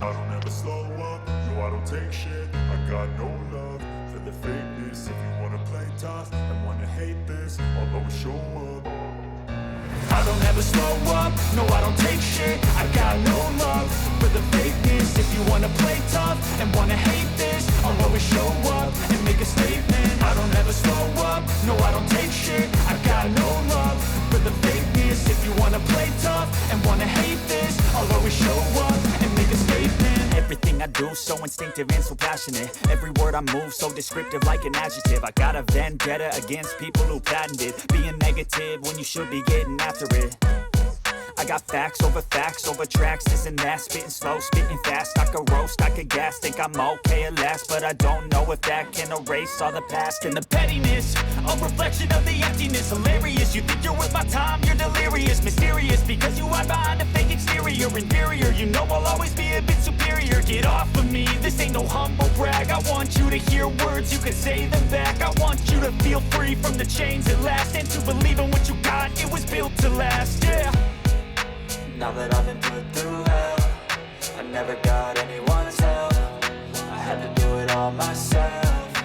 I don't ever slow up, no I don't take shit. I got no love for the fakeness. If you wanna play tough and wanna hate this, I'll always show up. I don't ever slow up, no I don't take shit. I got no love for the fakeness. If you wanna play tough and wanna hate this, I'll always show up and make a statement. I don't ever slow up, no I don't take shit. I got no love for the fakeness. If you wanna play tough and wanna hate this, I'll always show up and make a statement. Everything I do so instinctive and so passionate. Every word I move so descriptive like an adjective. I got a vendetta against people who patented being negative when you should be getting after it. I got facts over tracks, this and that. Spitting slow, spitting fast. I could roast, I could gas. Think I'm okay at last, but I don't know if that can erase all the past. And the pettiness, a reflection of the emptiness. Hilarious, you think you're worth my time, you're delirious. Mysterious, because you hide behind a fake exterior. Inferior, you know I'll always be a bit superior. Get off of me, this ain't no humble brag. I want you to hear words, you can say them back. I want you to feel free from the chains that last, and to believe in what you got, it was built to last, yeah. Now that I've been put through hell, I never got anyone's help. I had to do it all myself.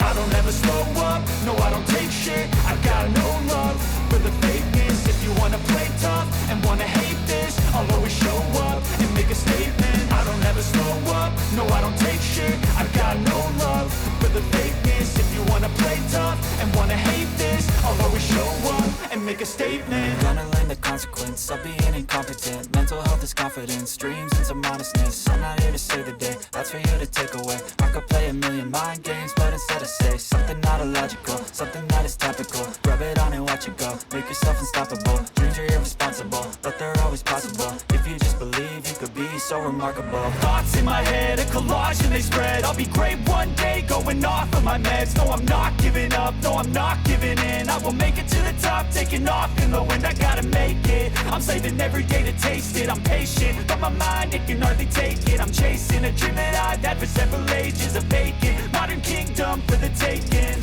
I don't ever slow up, no I don't take shit. I got no love for the fakeness. If you wanna play tough and wanna hate this, I'll always show up and make a statement. I don't ever slow up, no I don't take shit. I got no love for the fakeness. If you wanna play tough and wanna hate this, I'll always show up and make a statement. Gonna learn the consequence of being incompetent. Mental health is confidence, dreams and some honestness. I'm not here to save the day, that's for you to take away. I could play a million mind games, but instead I say something not illogical, something that is topical. Rub it on and watch it go, make yourself unstoppable. Dreams are irresponsible, but they're always possible. If you just believe, you could be so remarkable. Thoughts in my head, a collage and they spread. I'll be great one day, going off of my meds. No, I'm not giving up, no, I'm not giving in. I will make it to the top, taking off in the wind. I gotta make it, I'm saving every day to taste it. I'm patient, but my mind, it can hardly take it. I'm chasing a dream that I've had for several ages. A vacant, modern kingdom for the taking.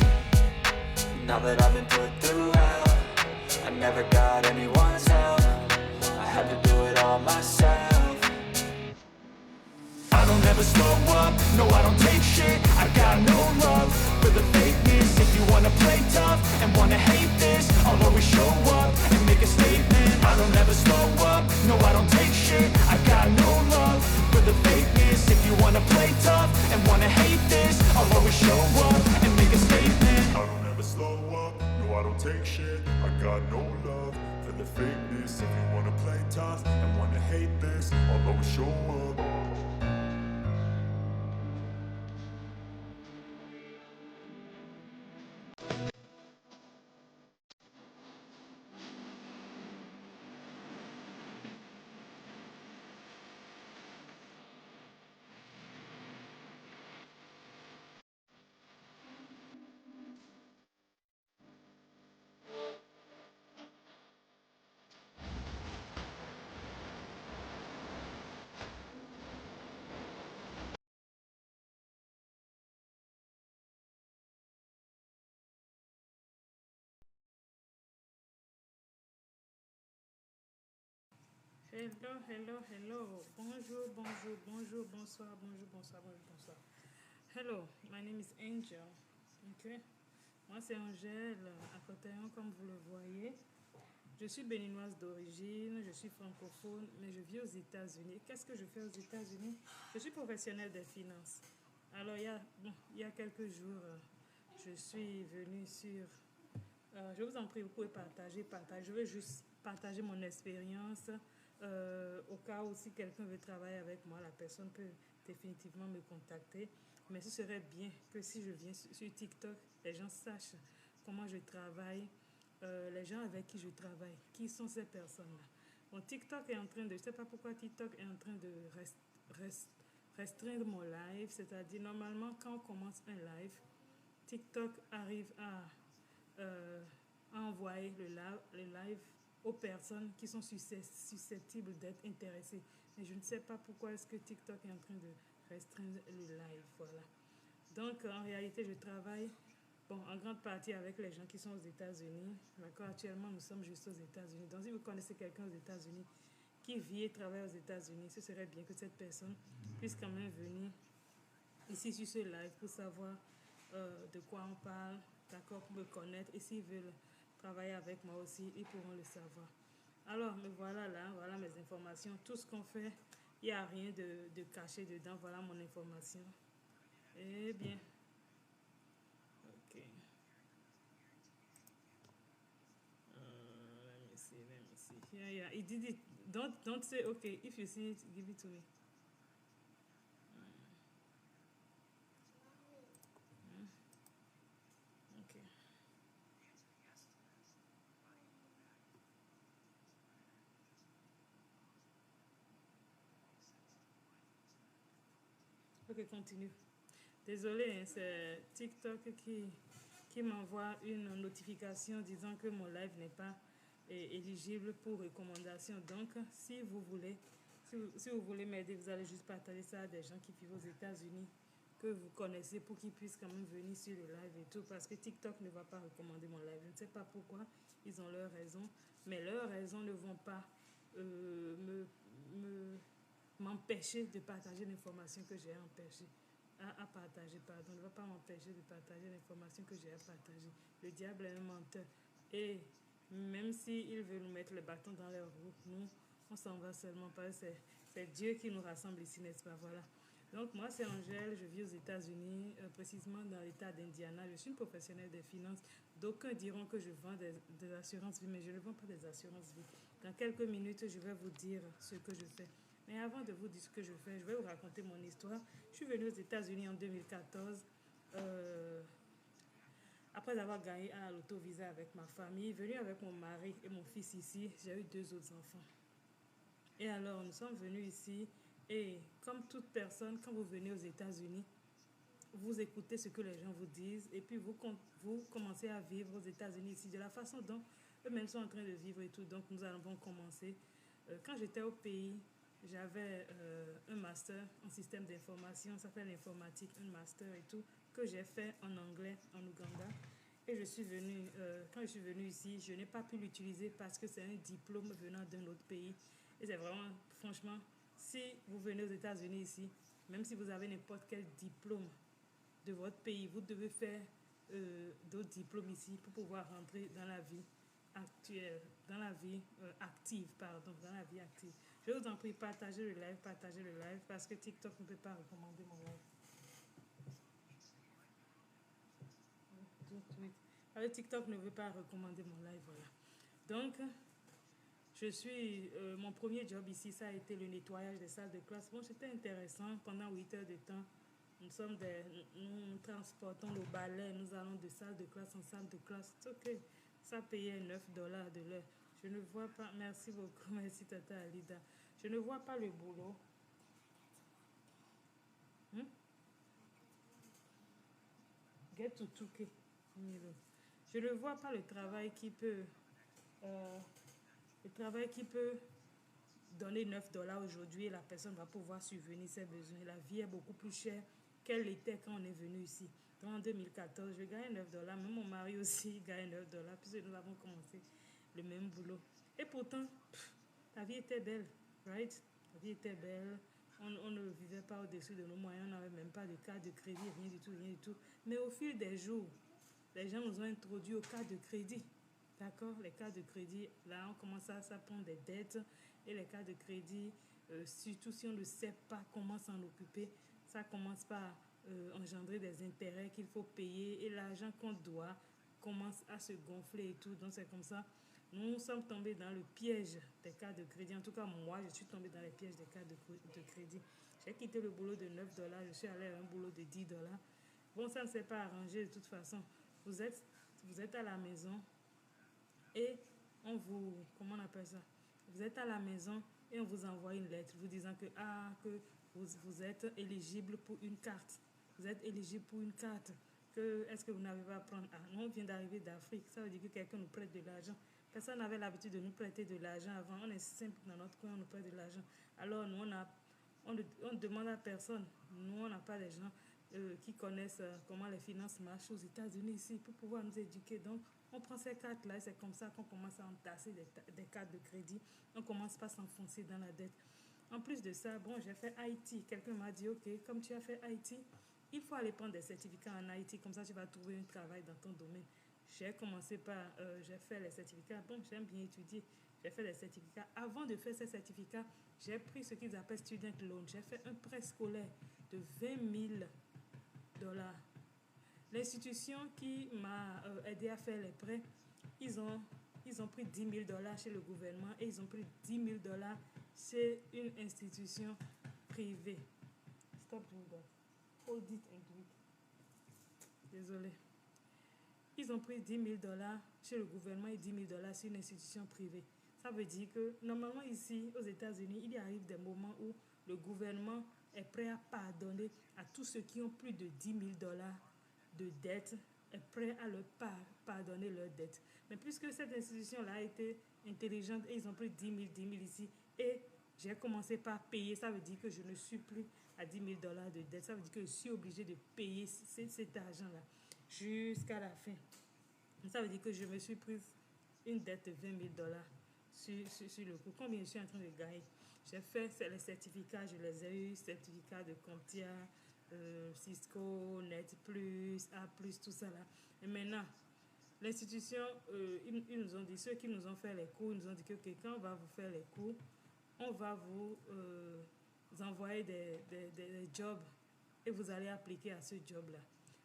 Now that I've been put through hell, I never got anyone's help. I had to do it all myself. I don't ever slow up, no I don't take shit. I got no love for the fakeness. If you wanna play tough and wanna hate this, I'll always show up and make a statement. I don't ever slow up, no I don't take shit. I got no love for the fakeness. If you wanna play tough and wanna hate this, I'll always show up and make a statement. I don't ever slow up, no I don't take shit. I got no love for the fakeness. If you wanna play tough and wanna hate this, I'll always show up. Hello, hello, hello. Bonjour, bonjour, bonjour, bonsoir, bonjour, bonsoir, bonjour, bonsoir. Hello, my name is Angel. Ok? Moi, c'est Angèle, à Cotaillon, comme vous le voyez. Je suis béninoise d'origine, je suis francophone, mais je vis aux États-Unis. Qu'est-ce que je fais aux États-Unis? Je suis professionnelle des finances. Alors, il y a quelques jours, je suis venue sur... je vous en prie, vous pouvez partager. Je veux juste partager mon expérience. Au cas où si quelqu'un veut travailler avec moi, la personne peut définitivement me contacter. Mais ce serait bien que si je viens sur TikTok, les gens sachent comment je travaille, les gens avec qui je travaille, qui sont ces personnes-là. Bon, TikTok est en train de... Je ne sais pas pourquoi TikTok est en train de restreindre mon live. C'est-à-dire, normalement, quand on commence un live, TikTok arrive à envoyer le live aux personnes qui sont susceptibles d'être intéressées. Mais je ne sais pas pourquoi est-ce que TikTok est en train de restreindre le live. Voilà. Donc, en réalité, je travaille en grande partie avec les gens qui sont aux États-Unis. D'accord. Actuellement, nous sommes juste aux États-Unis. Donc, si vous connaissez quelqu'un aux États-Unis qui vit et travaille aux États-Unis, ce serait bien que cette personne puisse quand même venir ici sur ce live pour savoir de quoi on parle, d'accord, pour me connaître. Et s'ils veulent travailler avec moi aussi, ils pourront le savoir. Alors, me voilà là, voilà mes informations. Tout ce qu'on fait, il n'y a rien de caché dedans. Voilà mon information. Eh bien, ok. Let me see, let me see. Yeah, yeah. He did it. Don't say okay. If you see it, give it to me. Okay. Ok, continue. Désolé, hein, c'est TikTok qui m'envoie une notification disant que mon live n'est pas éligible pour recommandation. Donc, si vous voulez, si vous voulez m'aider, vous allez juste partager ça à des gens qui vivent aux États-Unis que vous connaissez pour qu'ils puissent quand même venir sur le live et tout. Parce que TikTok ne va pas recommander mon live. Je ne sais pas pourquoi, ils ont leurs raisons. Mais leurs raisons ne vont pas m'empêcher de partager l'information que j'ai empêché à partager, pardon, ne va pas m'empêcher de partager l'information que j'ai à partager. Le diable est un menteur. Et même s'il veut nous mettre le bâton dans les roues, nous, on s'en va seulement parce que c'est Dieu qui nous rassemble ici, n'est-ce pas? Voilà. Donc, moi, c'est Angèle, je vis aux États-Unis, précisément dans l'État d'Indiana. Je suis une professionnelle des finances. D'aucuns diront que je vends des assurances vie, mais je ne vends pas des assurances vie. Dans quelques minutes, je vais vous dire ce que je fais. Mais avant de vous dire ce que je fais, je vais vous raconter mon histoire. Je suis venue aux États-Unis en 2014. Après avoir gagné à l'auto-visa avec ma famille, venue avec mon mari et mon fils ici, j'ai eu 2 autres enfants. Et alors, nous sommes venus ici et comme toute personne, quand vous venez aux États-Unis, vous écoutez ce que les gens vous disent et puis vous commencez à vivre aux États-Unis ici de la façon dont eux-mêmes sont en train de vivre et tout. Donc, nous allons commencer. Quand j'étais au pays, j'avais un master en système d'information, ça fait l'informatique, un master et tout, que j'ai fait en anglais en Ouganda. Et je suis venue, quand je suis venue ici, je n'ai pas pu l'utiliser parce que c'est un diplôme venant d'un autre pays. Et c'est vraiment, franchement, si vous venez aux États-Unis ici, même si vous avez n'importe quel diplôme de votre pays, vous devez faire d'autres diplômes ici pour pouvoir rentrer dans la vie actuelle, dans la vie active, pardon, dans la vie active. Je vous en prie, partagez le live parce que TikTok ne peut pas recommander mon live. Tout de suite. Alors, TikTok ne veut pas recommander mon live, voilà. Donc, mon premier job ici, ça a été le nettoyage des salles de classe. Bon, c'était intéressant pendant 8 heures de temps. Nous transportons le balai, nous allons de salle de classe en salle de classe. C'est ok. Ça payait $9 de l'heure. Je ne vois pas, merci beaucoup, merci Tata Alida. Je ne vois pas le boulot. Get to Touquet. Je ne vois pas le travail qui peut donner $9 aujourd'hui et la personne va pouvoir subvenir ses besoins. La vie est beaucoup plus chère qu'elle était quand on est venu ici. Donc en 2014, je gagne $9. Même mon mari aussi gagne $9 puisque nous avons commencé le même boulot. Et pourtant, la vie était belle, right? La vie était belle. On ne vivait pas au-dessus de nos moyens, on n'avait même pas de carte de crédit, rien du tout, rien du tout. Mais au fil des jours, les gens nous ont introduit aux cartes de crédit. D'accord? Les cartes de crédit, là, on commence à prendre des dettes. Et les cartes de crédit, surtout si on ne sait pas comment s'en occuper, ça commence par engendrer des intérêts qu'il faut payer. Et l'argent qu'on doit commence à se gonfler et tout. Donc, c'est comme ça. Nous sommes tombés dans le piège des cartes de crédit. En tout cas, moi, je suis tombée dans les pièges des cartes de crédit. J'ai quitté le boulot de $9, je suis allée à un boulot de $10. Bon, ça ne s'est pas arrangé de toute façon. Vous êtes à la maison et comment on appelle ça? Vous êtes à la maison et on vous envoie une lettre vous disant que vous êtes éligible pour une carte. Vous êtes éligible pour une carte. Est-ce que vous n'avez pas à prendre? Ah, nous, on vient d'arriver d'Afrique. Ça veut dire que quelqu'un nous prête de l'argent. Personne n'avait l'habitude de nous prêter de l'argent avant. On est simple dans notre coin, on nous prête de l'argent. Alors, nous, on demande à personne. Nous, on n'a pas les gens. qui connaissent comment les finances marchent aux États-Unis ici pour pouvoir nous éduquer. Donc, on prend ces cartes-là et c'est comme ça qu'on commence à entasser des cartes de crédit. On commence pas à s'enfoncer dans la dette. En plus de ça, bon, j'ai fait IT. Quelqu'un m'a dit, OK, comme tu as fait IT, il faut aller prendre des certificats en IT. Comme ça, tu vas trouver un travail dans ton domaine. J'ai commencé par, j'ai fait les certificats. Bon, j'aime bien étudier. J'ai fait les certificats. Avant de faire ces certificats, j'ai pris ce qu'ils appellent student loan. J'ai fait un prêt scolaire de 20 000 $. L'institution qui m'a aidé à faire les prêts, ils ont pris 10 000 $ chez le gouvernement et ils ont pris 10 000 $ chez une institution privée. Stop doing that. Hold it and do it. Désolé. Ils ont pris 10 000 $ chez le gouvernement et 10 000 $ chez une institution privée. Ça veut dire que normalement ici, aux États-Unis, il y arrive des moments où le gouvernement est prêt à pardonner à tous ceux qui ont plus de 10 000 $ de dette, est prêt à leur pardonner leurs dettes. Mais puisque cette institution-là a été intelligente et ils ont pris 10 000 ici et j'ai commencé par payer, ça veut dire que je ne suis plus à 10 000 $ de dette. Ça veut dire que je suis obligée de payer cet argent-là jusqu'à la fin. Ça veut dire que je me suis prise une dette de 20 000 $ sur le coup. Combien je suis en train de gagner? J'ai fait les certificats, je les ai eu, certificats de CompTIA, Cisco, Net+, A+, tout ça là. Et maintenant, l'institution, ils nous ont dit, ceux qui nous ont fait les cours, ils nous ont dit que quand on va vous faire les cours, on va vous envoyer des jobs et vous allez appliquer à ce job-là.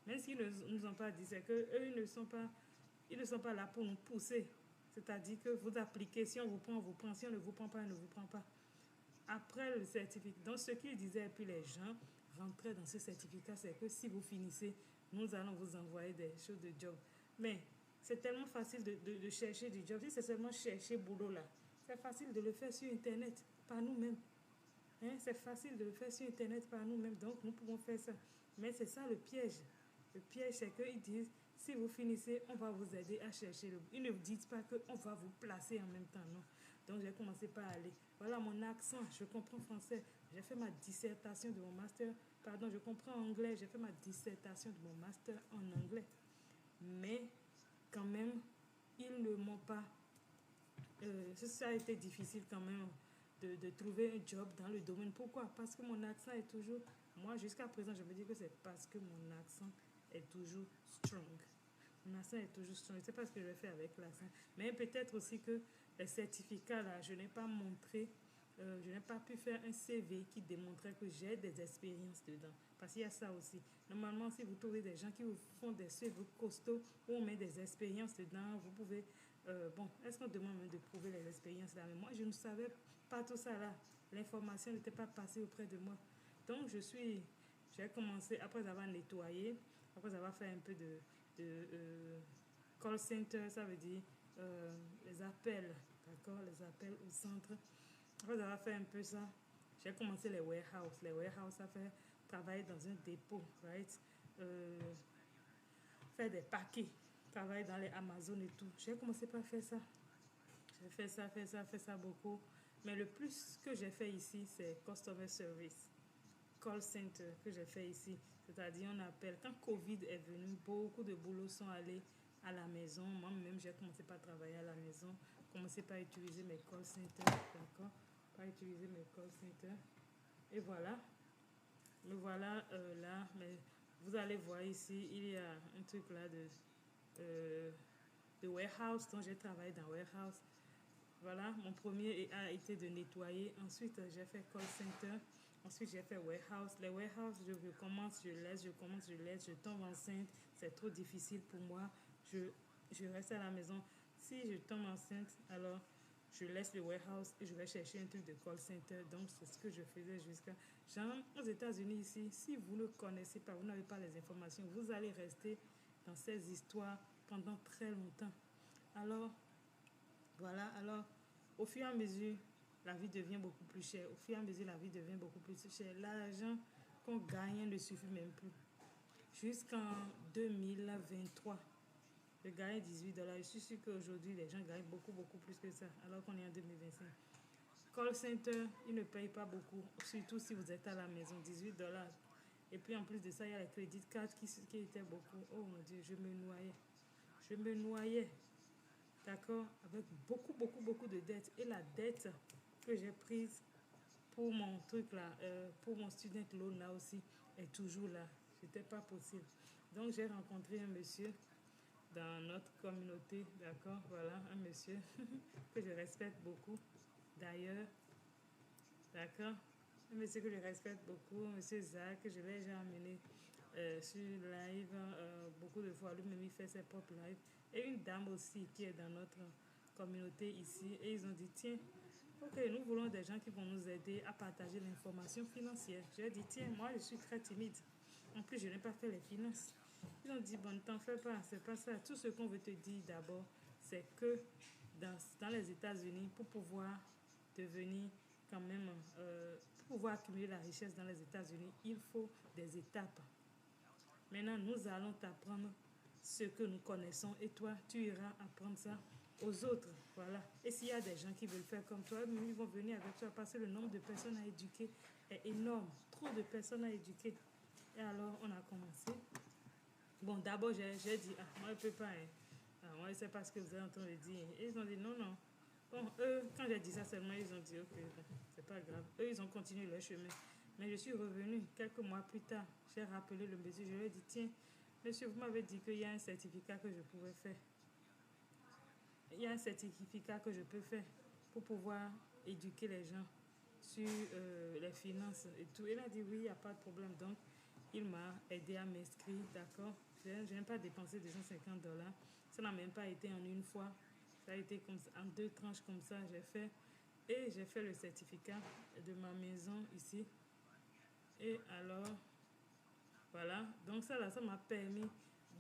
Mais ce qu'ils ne nous ont pas dit, c'est qu'eux, ils ne sont pas là pour nous pousser. C'est-à-dire que vous appliquez, si on vous prend, on vous prend, si on ne vous prend pas, on ne vous prend pas. Après le certificat, donc ce qu'ils disaient, et puis les gens rentraient dans ce certificat, c'est que si vous finissez, nous allons vous envoyer des choses de job. Mais c'est tellement facile de chercher du job. Si c'est seulement chercher boulot là, c'est facile de le faire sur Internet, par nous-mêmes. Hein? C'est facile de le faire sur Internet par nous-mêmes, donc nous pouvons faire ça. Mais c'est ça le piège. Le piège, c'est qu'ils disent, si vous finissez, on va vous aider à chercher le... Ils ne vous disent pas qu'on va vous placer en même temps, non. Donc j'ai commencé par aller. Voilà mon accent, je comprends français. J'ai fait ma dissertation de mon master. Pardon, je comprends anglais. J'ai fait ma dissertation de mon master en anglais. Mais quand même, ils ne m'ont pas... ça a été difficile quand même de trouver un job dans le domaine. Pourquoi? Parce que mon accent est toujours... Moi, jusqu'à présent, je me dis que c'est parce que mon accent est toujours strong. Mon accent est toujours strong. Je ne sais pas ce que je vais faire avec l'accent. Mais peut-être aussi que les certificats, là, je n'ai pas montré, je n'ai pas pu faire un CV qui démontrait que j'ai des expériences dedans. Parce qu'il y a ça aussi. Normalement, si vous trouvez des gens qui vous font des CV costauds où on met des expériences dedans, vous pouvez... bon, est-ce qu'on demande même de prouver les expériences là? Mais moi, je ne savais pas tout ça là. L'information n'était pas passée auprès de moi. Donc, j'ai commencé, après avoir nettoyé, après avoir fait un peu de call center, ça veut dire les appels, d'accord, les appels au centre. Après avoir fait un peu ça, j'ai commencé les warehouses. Les warehouses, ça fait travailler dans un dépôt, right? Faire des paquets, travailler dans les Amazon et tout. J'ai commencé par faire ça. J'ai fait ça beaucoup. Mais le plus que j'ai fait ici, c'est customer service, call center que j'ai fait ici. C'est-à-dire, on appelle. Quand Covid est venu, beaucoup de boulots sont allés à la maison. Moi-même, j'ai commencé par travailler à la maison. Commencé par utiliser mes call centers, d'accord? Par utiliser mes call centers. Et voilà. Me voilà là. Mais vous allez voir ici, il y a un truc là de warehouse. Donc, j'ai travaillé dans warehouse. Voilà, mon premier a été de nettoyer. Ensuite, j'ai fait call center. Ensuite, j'ai fait warehouse. Les warehouses, je commence, je tombe enceinte. C'est trop difficile pour moi. Je reste à la maison. Si je tombe enceinte, alors je laisse le warehouse et je vais chercher un truc de call center. Donc, c'est ce que je faisais jusqu'à... Genre, aux États-Unis ici, si vous ne connaissez pas, vous n'avez pas les informations, vous allez rester dans ces histoires pendant très longtemps. Alors, voilà, alors, au fur et à mesure, la vie devient beaucoup plus chère. Au fur et à mesure, la vie devient beaucoup plus chère. L'argent qu'on gagne ne suffit même plus. Jusqu'en 2023, je gagnais 18 $. Je suis sûre qu'aujourd'hui, les gens gagnent beaucoup, beaucoup plus que ça, alors qu'on est en 2025. Call center, ils ne payent pas beaucoup, surtout si vous êtes à la maison, 18 $. Et puis en plus de ça, il y a les crédits de carte qui étaient beaucoup. Oh mon Dieu, je me noyais. Je me noyais, d'accord, avec beaucoup de dettes. Et la dette que j'ai prise pour mon truc là, pour mon student loan là aussi, est toujours là. C'était pas possible. Donc j'ai rencontré un monsieur dans notre communauté, d'accord, voilà, un monsieur que je respecte beaucoup, d'ailleurs, d'accord, un monsieur que je respecte beaucoup, monsieur Zach, que je l'ai déjà amené sur live beaucoup de fois, lui-même il fait ses propres lives, et une dame aussi qui est dans notre communauté ici, et ils ont dit, tiens, ok, nous voulons des gens qui vont nous aider à partager l'information financière. J'ai dit, tiens, moi je suis très timide, en plus je n'ai pas fait les finances. Ils ont dit, bon, ne t'en fais pas, c'est pas ça. Tout ce qu'on veut te dire d'abord, c'est que dans les États-Unis, pour pouvoir devenir quand même, pour pouvoir accumuler la richesse dans les États-Unis, il faut des étapes. Maintenant, nous allons t'apprendre ce que nous connaissons et toi, tu iras apprendre ça aux autres. Voilà. Et s'il y a des gens qui veulent faire comme toi, ils vont venir avec toi parce que le nombre de personnes à éduquer est énorme. Trop de personnes à éduquer. Et alors, on a commencé. Bon, d'abord, j'ai dit, ah, moi, je ne peux pas. Hein. Ah, moi, je ne sais pas ce que vous êtes en train de dire. Et ils ont dit, non, non. Bon, eux, quand j'ai dit ça seulement, ils ont dit, ok, bon, c'est pas grave. Eux, ils ont continué leur chemin. Mais je suis revenue quelques mois plus tard. J'ai rappelé le monsieur. Je lui ai dit, tiens, monsieur, vous m'avez dit qu'il y a un certificat que je pouvais faire. Il y a un certificat que je peux faire pour pouvoir éduquer les gens sur les finances et tout. Il a dit, oui, il n'y a pas de problème. Donc, il m'a aidé à m'inscrire, d'accord. Je n'ai pas dépensé $250. Ça n'a même pas été en une fois. Ça a été comme ça, en 2 tranches comme ça, j'ai fait. Et j'ai fait le certificat de ma maison ici. Et alors, voilà. Donc ça, là, ça m'a permis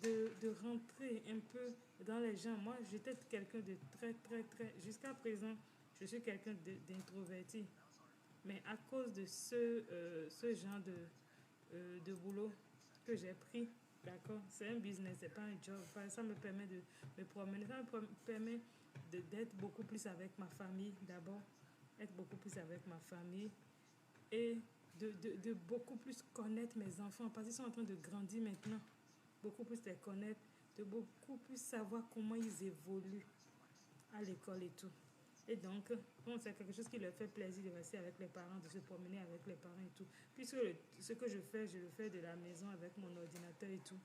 de rentrer un peu dans les gens. Moi, j'étais quelqu'un de très... Jusqu'à présent, je suis quelqu'un d'introverti. Mais à cause de ce genre de boulot que j'ai pris, d'accord, c'est un business, c'est pas un job. Ça me permet de me promener, ça me permet d'être beaucoup plus avec ma famille d'abord, être beaucoup plus avec ma famille et de beaucoup plus connaître mes enfants parce qu'ils sont en train de grandir maintenant, beaucoup plus les connaître, de beaucoup plus savoir comment ils évoluent à l'école et tout. Et donc, bon, c'est quelque chose qui leur fait plaisir de rester avec les parents, de se promener avec les parents et tout. Puisque ce que je le fais de la maison avec mon ordinateur et tout.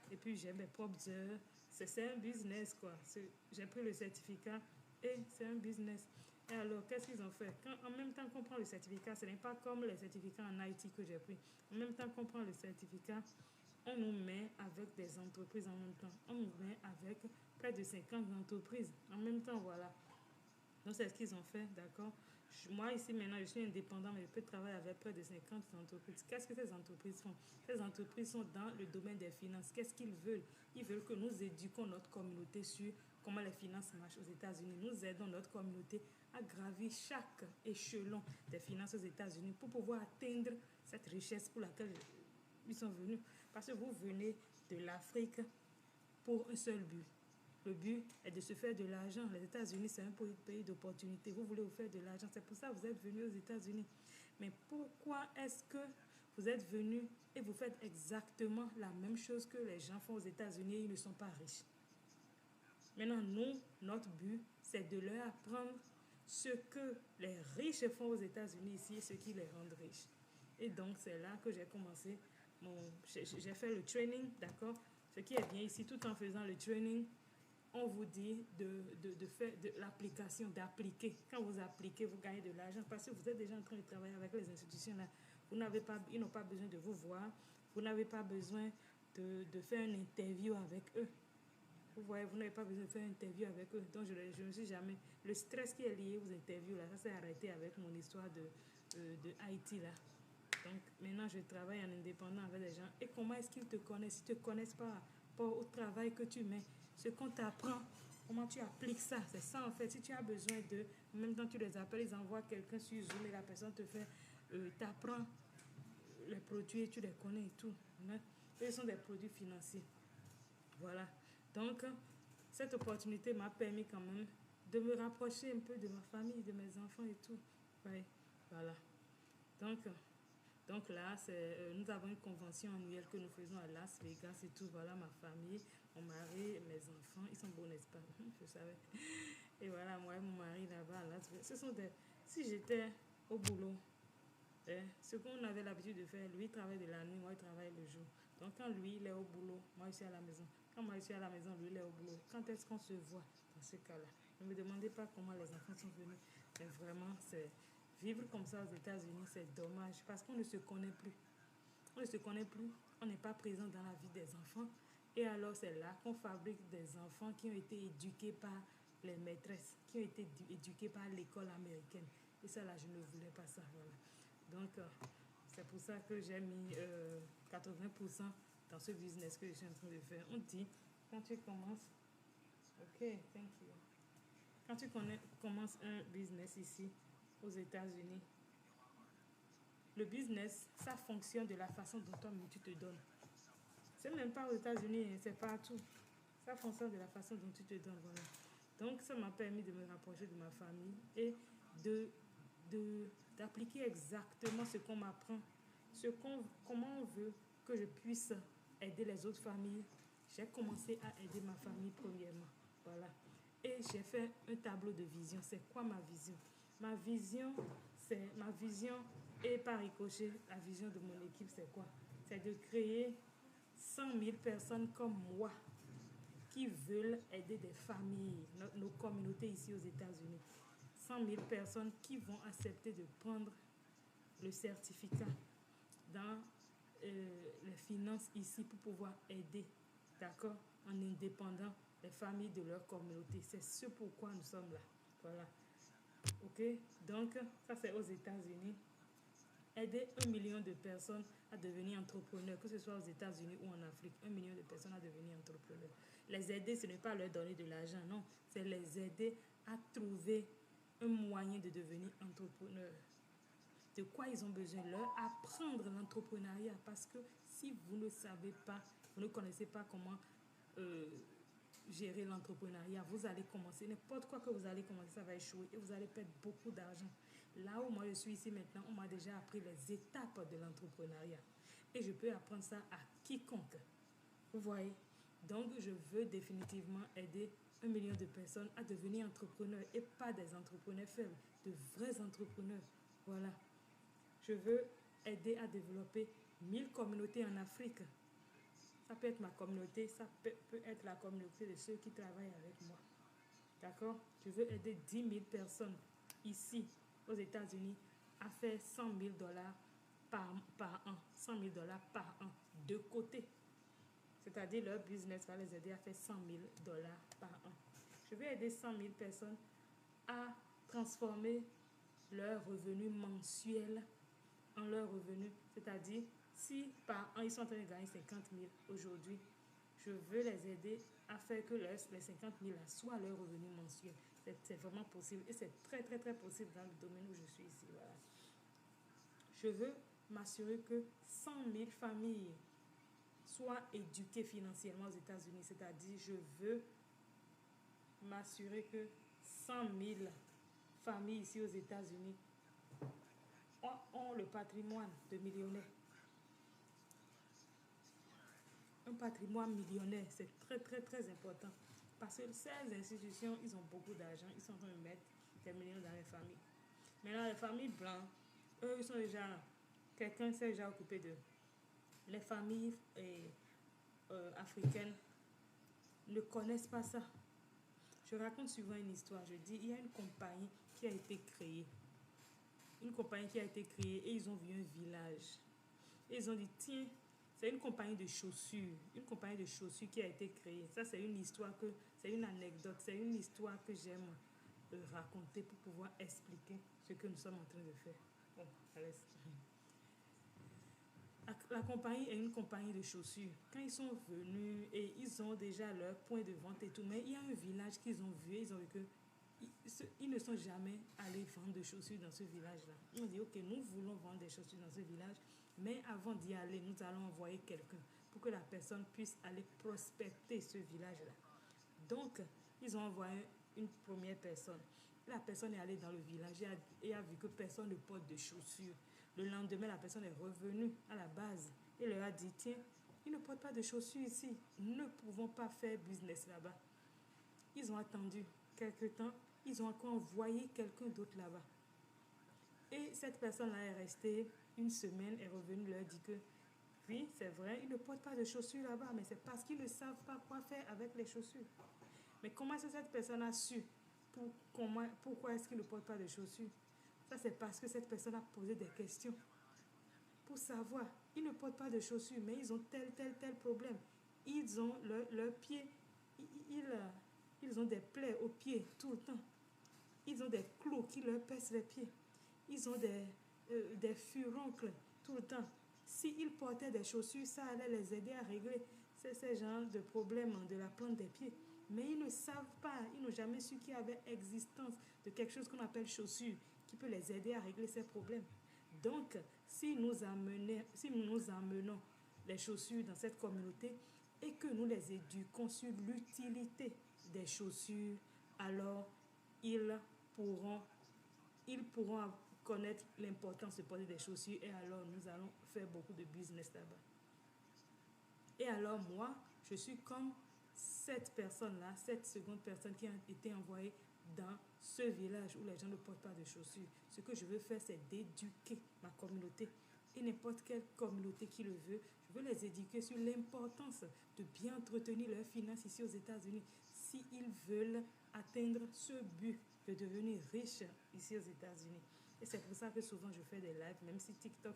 Et puis, j'ai mes propres heures. C'est un business, quoi. J'ai pris le certificat et c'est un business. Et alors, qu'est-ce qu'ils ont fait? En même temps qu'on prend le certificat, ce n'est pas comme les certificats en IT que j'ai pris. En même temps qu'on prend le certificat, on nous met avec des entreprises en même temps. On nous met avec près de 50 entreprises en même temps, voilà. Donc, c'est ce qu'ils ont fait, d'accord. Moi, ici, maintenant, je suis indépendant, mais je peux travailler avec près de 50 entreprises. Qu'est-ce que ces entreprises font? Ces entreprises sont dans le domaine des finances. Qu'est-ce qu'ils veulent? Ils veulent que nous éduquions notre communauté sur comment les finances marchent aux États-Unis. Nous aidons notre communauté à gravir chaque échelon des finances aux États-Unis pour pouvoir atteindre cette richesse pour laquelle ils sont venus. Parce que vous venez de l'Afrique pour un seul but. Le but est de se faire de l'argent. Les États-Unis, c'est un pays d'opportunité. Vous voulez vous faire de l'argent. C'est pour ça que vous êtes venus aux États-Unis. Mais pourquoi est-ce que vous êtes venus et vous faites exactement la même chose que les gens font aux États-Unis et ils ne sont pas riches? Maintenant, nous, notre but, c'est de leur apprendre ce que les riches font aux États-Unis ici et ce qui les rend riches. Et donc, c'est là que j'ai commencé. J'ai fait le training, d'accord? Ce qui est bien ici, tout en faisant le training, on vous dit de faire de l'application, d'appliquer. Quand vous appliquez, vous gagnez de l'argent parce que vous êtes déjà en train de travailler avec les institutions là. Ils n'ont pas besoin de vous voir. Vous n'avez pas besoin de faire une interview avec eux. Vous voyez, vous n'avez pas besoin de faire une interview avec eux. Donc, je ne suis jamais... Le stress qui est lié aux interviews, là, ça s'est arrêté avec mon histoire de Haïti, là. Donc, maintenant, je travaille en indépendant avec des gens. Et comment est-ce qu'ils te connaissent? Ils ne te connaissent pas au travail que tu mets. Ce qu'on t'apprend, comment tu appliques ça. C'est ça, en fait. Si tu as besoin de... En même temps, tu les appelles, ils envoient quelqu'un sur Zoom et la personne te fait... t'apprend les produits, tu les connais et tout. Hein? Eux sont des produits financiers. Voilà. Donc, cette opportunité m'a permis quand même de me rapprocher un peu de ma famille, de mes enfants et tout. Ouais, voilà. Donc, Donc là, nous avons une convention annuelle que nous faisons à Las Vegas et tout. Voilà ma famille, mon mari, mes enfants. Ils sont beaux, n'est-ce pas? Je savais. Et voilà, moi et mon mari là-bas à Las Vegas. Si j'étais au boulot, ce qu'on avait l'habitude de faire, lui il travaille de la nuit, moi il travaille le jour. Donc quand lui il est au boulot, moi je suis à la maison. Quand moi je suis à la maison, lui il est au boulot. Quand est-ce qu'on se voit dans ce cas-là? Ne me demandez pas comment les enfants sont venus. Mais vraiment, c'est vivre comme ça aux États-Unis, c'est dommage parce qu'on ne se connaît plus. On ne se connaît plus, on n'est pas présent dans la vie des enfants. Et alors c'est là qu'on fabrique des enfants qui ont été éduqués par les maîtresses, qui ont été éduqués par l'école américaine. Et ça là, je ne voulais pas ça. Voilà. Donc c'est pour ça que j'ai mis 80% dans ce business que je suis en train de faire. On dit, quand tu commences, ok, thank you. Quand tu commences un business ici, aux États-Unis, le business, ça fonctionne de la façon dont toi-même tu te donnes. C'est même pas aux États-Unis, c'est partout. Ça fonctionne de la façon dont tu te donnes. Voilà. Donc, ça m'a permis de me rapprocher de ma famille et d'appliquer exactement ce qu'on m'apprend, comment on veut que je puisse aider les autres familles. J'ai commencé à aider ma famille premièrement. Voilà. Et j'ai fait un tableau de vision. C'est quoi ma vision? Ma vision et par ricochet, la vision de mon équipe, c'est quoi? C'est de créer 100 000 personnes comme moi qui veulent aider des familles, nos communautés ici aux États-Unis. 100 000 personnes qui vont accepter de prendre le certificat dans les finances ici pour pouvoir aider, d'accord, en indépendant les familles de leur communauté. C'est ce pourquoi nous sommes là. Voilà. Ok, donc ça c'est aux États-Unis. Aider 1 million de personnes à devenir entrepreneurs, que ce soit aux États-Unis ou en Afrique, 1 million de personnes à devenir entrepreneurs. Les aider, ce n'est pas leur donner de l'argent, non, c'est les aider à trouver un moyen de devenir entrepreneur. De quoi ils ont besoin? Leur apprendre l'entrepreneuriat, parce que si vous ne savez pas, vous ne connaissez pas comment gérer l'entrepreneuriat, vous allez commencer, n'importe quoi que vous allez commencer, ça va échouer et vous allez perdre beaucoup d'argent. Là où moi je suis ici maintenant, on m'a déjà appris les étapes de l'entrepreneuriat. Et je peux apprendre ça à quiconque. Vous voyez? Donc je veux définitivement aider 1 million de personnes à devenir entrepreneurs et pas des entrepreneurs faibles, de vrais entrepreneurs. Voilà. Je veux aider à développer 1000 communautés en Afrique. Ça peut être ma communauté, ça peut être la communauté de ceux qui travaillent avec moi. D'accord? Je veux aider 10 000 personnes ici, aux États-Unis, à faire 100 000 dollars par an. 100 000 dollars par an, de côté. C'est-à-dire, leur business va les aider à faire 100 000 dollars par an. Je veux aider 100 000 personnes à transformer leur revenu mensuel en leur revenu. C'est-à-dire, si par an, ils sont en train de gagner 50 000 aujourd'hui, je veux les aider à faire que les 50 000 soient leur revenu mensuel. C'est vraiment possible et c'est très, très, très possible dans le domaine où je suis ici. Voilà. Je veux m'assurer que 100 000 familles soient éduquées financièrement aux États-Unis. C'est-à-dire, je veux m'assurer que 100 000 familles ici aux États-Unis ont le patrimoine de millionnaires. Un patrimoine millionnaire, c'est très, très, très important. Parce que ces institutions, ils ont beaucoup d'argent, ils sont en train de mettre des millions dans les familles. Maintenant, les familles blanches, eux, ils sont déjà, quelqu'un s'est déjà occupé d'eux. Les familles africaines ne connaissent pas ça. Je raconte souvent une histoire. Je dis, il y a une compagnie qui a été créée. Une compagnie qui a été créée et ils ont vu un village. Et ils ont dit, tiens, c'est une compagnie de chaussures. Une compagnie de chaussures qui a été créée. Ça, c'est une histoire c'est une anecdote, c'est une histoire que j'aime raconter pour pouvoir expliquer ce que nous sommes en train de faire. Bon, allez. La compagnie est une compagnie de chaussures. Quand ils sont venus et ils ont déjà leur point de vente et tout, mais il y a un village qu'ils ont vu et ils ont vu que ils ne sont jamais allés vendre de chaussures dans ce village-là. Ils ont dit, ok, nous voulons vendre des chaussures dans ce village, mais avant d'y aller, nous allons envoyer quelqu'un pour que la personne puisse aller prospecter ce village-là. Donc, ils ont envoyé une première personne. La personne est allée dans le village et a vu que personne ne porte de chaussures. Le lendemain, la personne est revenue à la base et leur a dit, tiens, ils ne portent pas de chaussures ici. Nous ne pouvons pas faire business là-bas. Ils ont attendu quelque temps. Ils ont encore envoyé quelqu'un d'autre là-bas. Et cette personne-là est restée une semaine, est revenue, leur dit que oui, c'est vrai, ils ne portent pas de chaussures là-bas, mais c'est parce qu'ils ne savent pas quoi faire avec les chaussures. Mais comment est-ce que cette personne a su pourquoi est-ce qu'ils ne portent pas de chaussures? Ça, c'est parce que cette personne a posé des questions pour savoir. Ils ne portent pas de chaussures, mais ils ont tel problème. Ils ont leur pied, ils ont des plaies aux pieds tout le temps. Ils ont des clous qui leur percent les pieds. Ils ont des furoncles tout le temps. S'ils portaient des chaussures, ça allait les aider à régler ces genres de problèmes de la plante des pieds. Mais ils ne savent pas, ils n'ont jamais su qu'il y avait existence de quelque chose qu'on appelle chaussures qui peut les aider à régler ces problèmes. Donc, si nous emmenons les chaussures dans cette communauté et que nous les éduquons sur l'utilité des chaussures, alors ils pourront connaître l'importance de porter des chaussures et alors nous allons faire beaucoup de business là-bas. Et alors moi, je suis comme cette personne-là, cette seconde personne qui a été envoyée dans ce village où les gens ne portent pas de chaussures. Ce que je veux faire, c'est d'éduquer ma communauté. Et n'importe quelle communauté qui le veut, je veux les éduquer sur l'importance de bien entretenir leurs finances ici aux États-Unis s'ils veulent atteindre ce but de devenir riche ici aux États-Unis. Et c'est pour ça que souvent je fais des lives, même si TikTok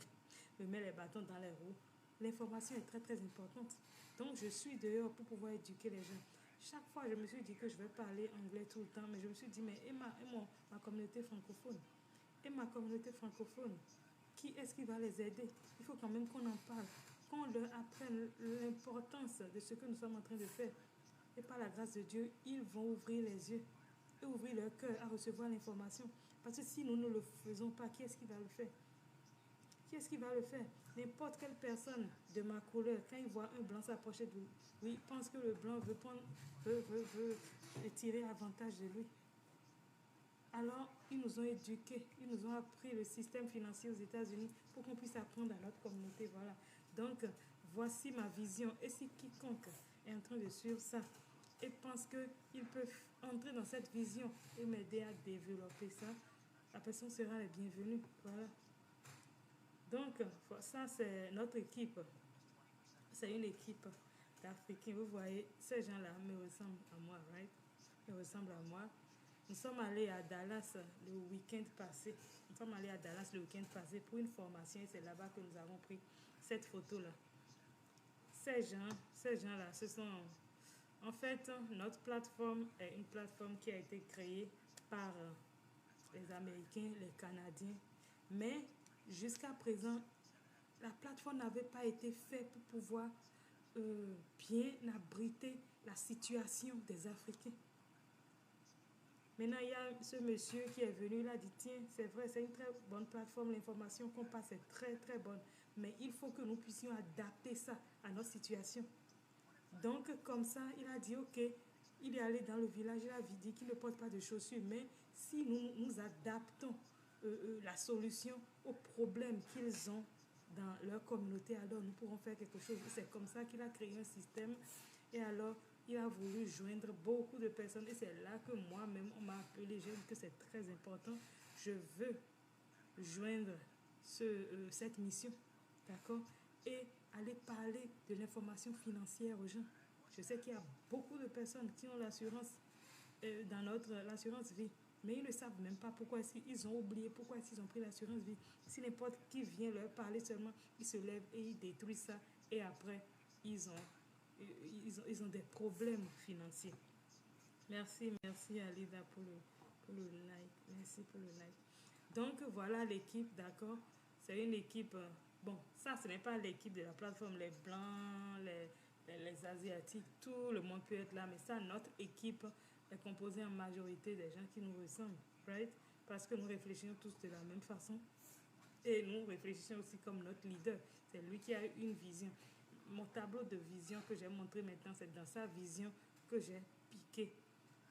me met les bâtons dans les roues. L'information est très importante. Donc je suis dehors pour pouvoir éduquer les gens. Chaque fois, je me suis dit que je vais parler anglais tout le temps, mais je me suis dit, mais ma communauté francophone, qui est-ce qui va les aider? Il faut quand même qu'on en parle, qu'on leur apprenne l'importance de ce que nous sommes en train de faire. Et par la grâce de Dieu, ils vont ouvrir les yeux et ouvrir leur cœur à recevoir l'information. Parce que si nous ne le faisons pas, qui est-ce qui va le faire? Qui est-ce qui va le faire? N'importe quelle personne de ma couleur, quand il voit un blanc s'approcher de lui, pense que le blanc veut tirer avantage de lui. Alors, ils nous ont éduqués, ils nous ont appris le système financier aux États-Unis pour qu'on puisse apprendre à notre communauté. Voilà. Donc, voici ma vision. Et si quiconque est en train de suivre ça et pense qu'ils peuvent entrer dans cette vision et m'aider à développer ça, la personne sera la bienvenue. Voilà. Donc, ça, c'est notre équipe. C'est une équipe d'Africains. Vous voyez, ces gens-là me ressemblent à moi, right? Ils me ressemblent à moi. Nous sommes allés à Dallas le week-end passé. Pour une formation et c'est là-bas que nous avons pris cette photo-là. Ces gens-là, ce sont... En fait, notre plateforme est une plateforme qui a été créée par les Américains, les Canadiens. Mais jusqu'à présent, la plateforme n'avait pas été faite pour pouvoir bien abriter la situation des Africains. Maintenant, il y a ce monsieur qui est venu, il a dit, tiens, c'est vrai, c'est une très bonne plateforme, l'information qu'on passe est très bonne, mais il faut que nous puissions adapter ça à notre situation. Donc, comme ça, il a dit, ok, il est allé dans le village, il a dit qu'il ne porte pas de chaussures, mais si nous adaptons la solution aux problèmes qu'ils ont dans leur communauté, alors nous pourrons faire quelque chose. C'est comme ça qu'il a créé un système et alors il a voulu joindre beaucoup de personnes et c'est là que moi-même on m'a appelé, j'ai dit que c'est très important, je veux joindre cette mission, d'accord, et aller parler de l'information financière aux gens. Je sais qu'il y a beaucoup de personnes qui ont l'assurance l'assurance vie, mais ils ne savent même pas pourquoi ils ont oublié, pourquoi ils ont pris l'assurance vie. Si n'importe qui vient leur parler seulement, ils se lèvent et ils détruisent ça et après ils ont des problèmes financiers. Merci Alida pour le like. Merci pour le like. Donc voilà l'équipe, d'accord. C'est une équipe, bon, ça ce n'est pas l'équipe de la plateforme, les blancs, les asiatiques, tout le monde peut être là, mais ça, notre équipe est composée en majorité des gens qui nous ressemblent, right? Parce que nous réfléchissons tous de la même façon et nous réfléchissons aussi comme notre leader. C'est lui qui a une vision. Mon tableau de vision que j'ai montré maintenant, c'est dans sa vision que j'ai piqué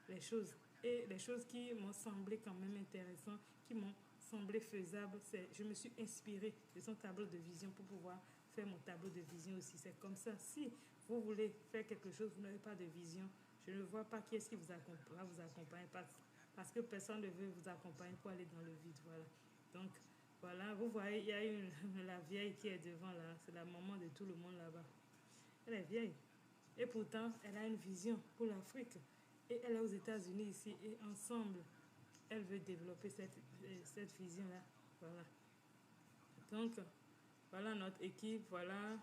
les choses. Et les choses qui m'ont semblé quand même intéressantes, qui m'ont semblé faisable, je me suis inspirée de son tableau de vision pour pouvoir faire mon tableau de vision aussi. C'est comme ça. Si vous voulez faire quelque chose, vous n'avez pas de vision, je ne vois pas qui est-ce qui va vous accompagner parce que personne ne veut vous accompagner pour aller dans le vide. Voilà. Donc, voilà, vous voyez, il y a la vieille qui est devant là. C'est la maman de tout le monde là-bas. Elle est vieille. Et pourtant, elle a une vision pour l'Afrique. Et elle est aux États-Unis ici. Et ensemble, elle veut développer cette vision-là. Voilà. Donc, voilà notre équipe. Voilà.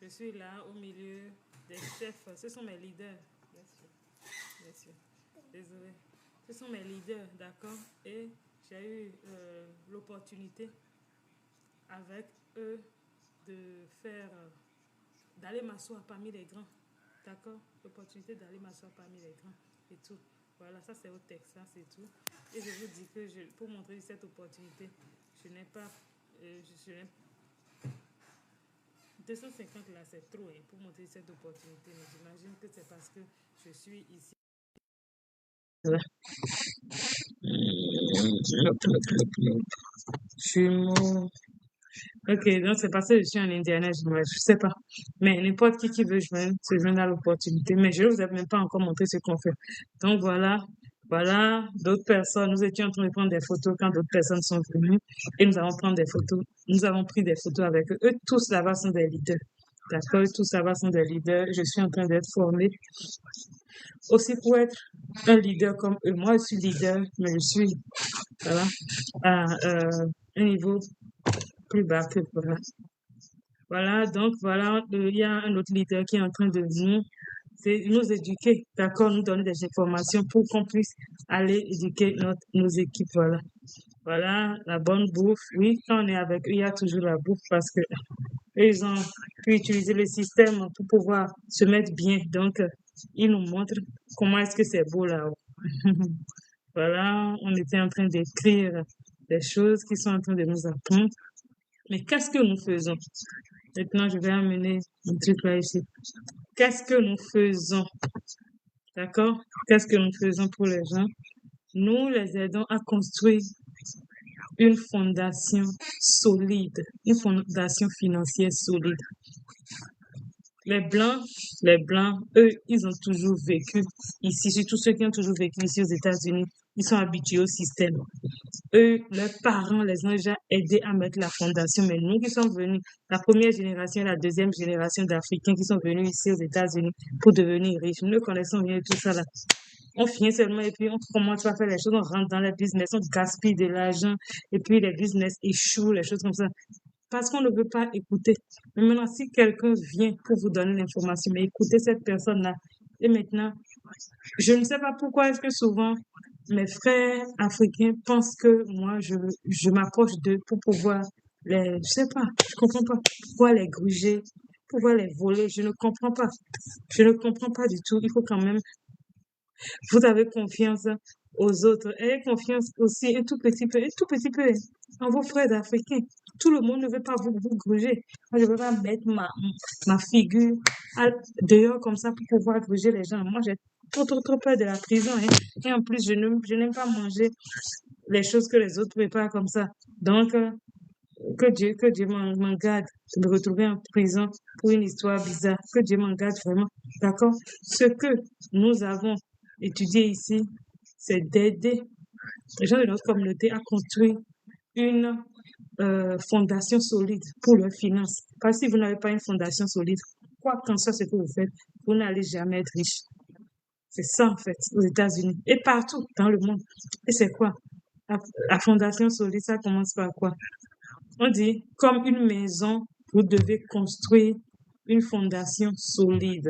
Je suis là au milieu des chefs. Ce sont mes leaders. Bien sûr. Désolée. Ce sont mes leaders, d'accord? Et j'ai eu l'opportunité avec eux de faire, d'aller m'asseoir parmi les grands. D'accord? L'opportunité d'aller m'asseoir parmi les grands et tout. Voilà, ça c'est au Texas et tout. Et je vous dis que pour montrer cette opportunité, je n'ai pas. 250 là, c'est trop hein, pour montrer cette opportunité. Mais j'imagine que c'est parce que je suis ici. Jumeaux. Ok, donc c'est parce que je suis en Indiana, je sais pas. Mais n'importe qui veut joindre, se joindre à l'opportunité. Mais je ne vous ai même pas encore montré ce qu'on fait. Donc voilà, d'autres personnes, nous étions en train de prendre des photos quand d'autres personnes sont venues et nous avons pris des photos avec eux. Eux tous là-bas sont des leaders. D'accord, eux tous là-bas sont des leaders. Je suis en train d'être formée aussi pour être un leader comme eux. Moi, je suis leader, mais je suis, voilà, à un niveau plus bas que voilà. Voilà, donc voilà, il y a un autre leader qui est en train de nous éduquer, d'accord, nous donner des informations pour qu'on puisse aller éduquer nos équipes, voilà. Voilà, la bonne bouffe, oui, quand on est avec eux, il y a toujours la bouffe parce que ils ont pu utiliser le système pour pouvoir se mettre bien, donc ils nous montrent comment est-ce que c'est beau là-haut. Voilà, on était en train d'écrire des choses qui sont en train de nous apprendre. Mais qu'est-ce que nous faisons? Maintenant, je vais amener un truc là ici. Qu'est-ce que nous faisons? D'accord? Qu'est-ce que nous faisons pour les gens? Nous les aidons à construire une fondation solide, une fondation financière solide. Les Blancs, eux, ils ont toujours vécu ici, surtout ceux qui ont toujours vécu ici aux États-Unis, ils sont habitués au système. Eux, leurs parents les ont déjà aidés à mettre la fondation, mais nous qui sommes venus, la première génération et la deuxième génération d'Africains qui sont venus ici aux États-Unis pour devenir riches, nous connaissons bien tout ça là. On finit seulement et puis on commence à faire les choses, on rentre dans les business, on gaspille de l'argent et puis les business échouent, les choses comme ça. Parce qu'on ne veut pas écouter. Mais maintenant, si quelqu'un vient pour vous donner l'information, mais écoutez cette personne-là. Et maintenant, je ne sais pas pourquoi est-ce que souvent mes frères africains pensent que moi, je m'approche d'eux pour pouvoir je sais pas, je comprends pas. Pouvoir les gruger, pouvoir les voler, je ne comprends pas. Je ne comprends pas du tout. Il faut quand même, vous avez confiance aux autres. Ayez confiance aussi un tout petit peu, en vos frères africains. Tout le monde ne veut pas vous gruger. Moi, je ne veux pas mettre ma figure dehors comme ça pour pouvoir gruger les gens. Moi, j'ai trop peur de la prison. Hein. Et en plus, je n'aime pas manger les choses que les autres préparent comme ça. Donc, que Dieu m'en garde de me retrouver en prison pour une histoire bizarre. Que Dieu m'en garde vraiment. D'accord? Ce que nous avons étudié ici, c'est d'aider les gens de notre communauté à construire une fondation solide pour leurs finances. Parce que si vous n'avez pas une fondation solide, quoi qu'en soit ce que vous faites, vous n'allez jamais être riche. C'est ça, en fait, aux États-Unis et partout dans le monde. Et c'est quoi? La fondation solide, ça commence par quoi? On dit, comme une maison, vous devez construire une fondation solide.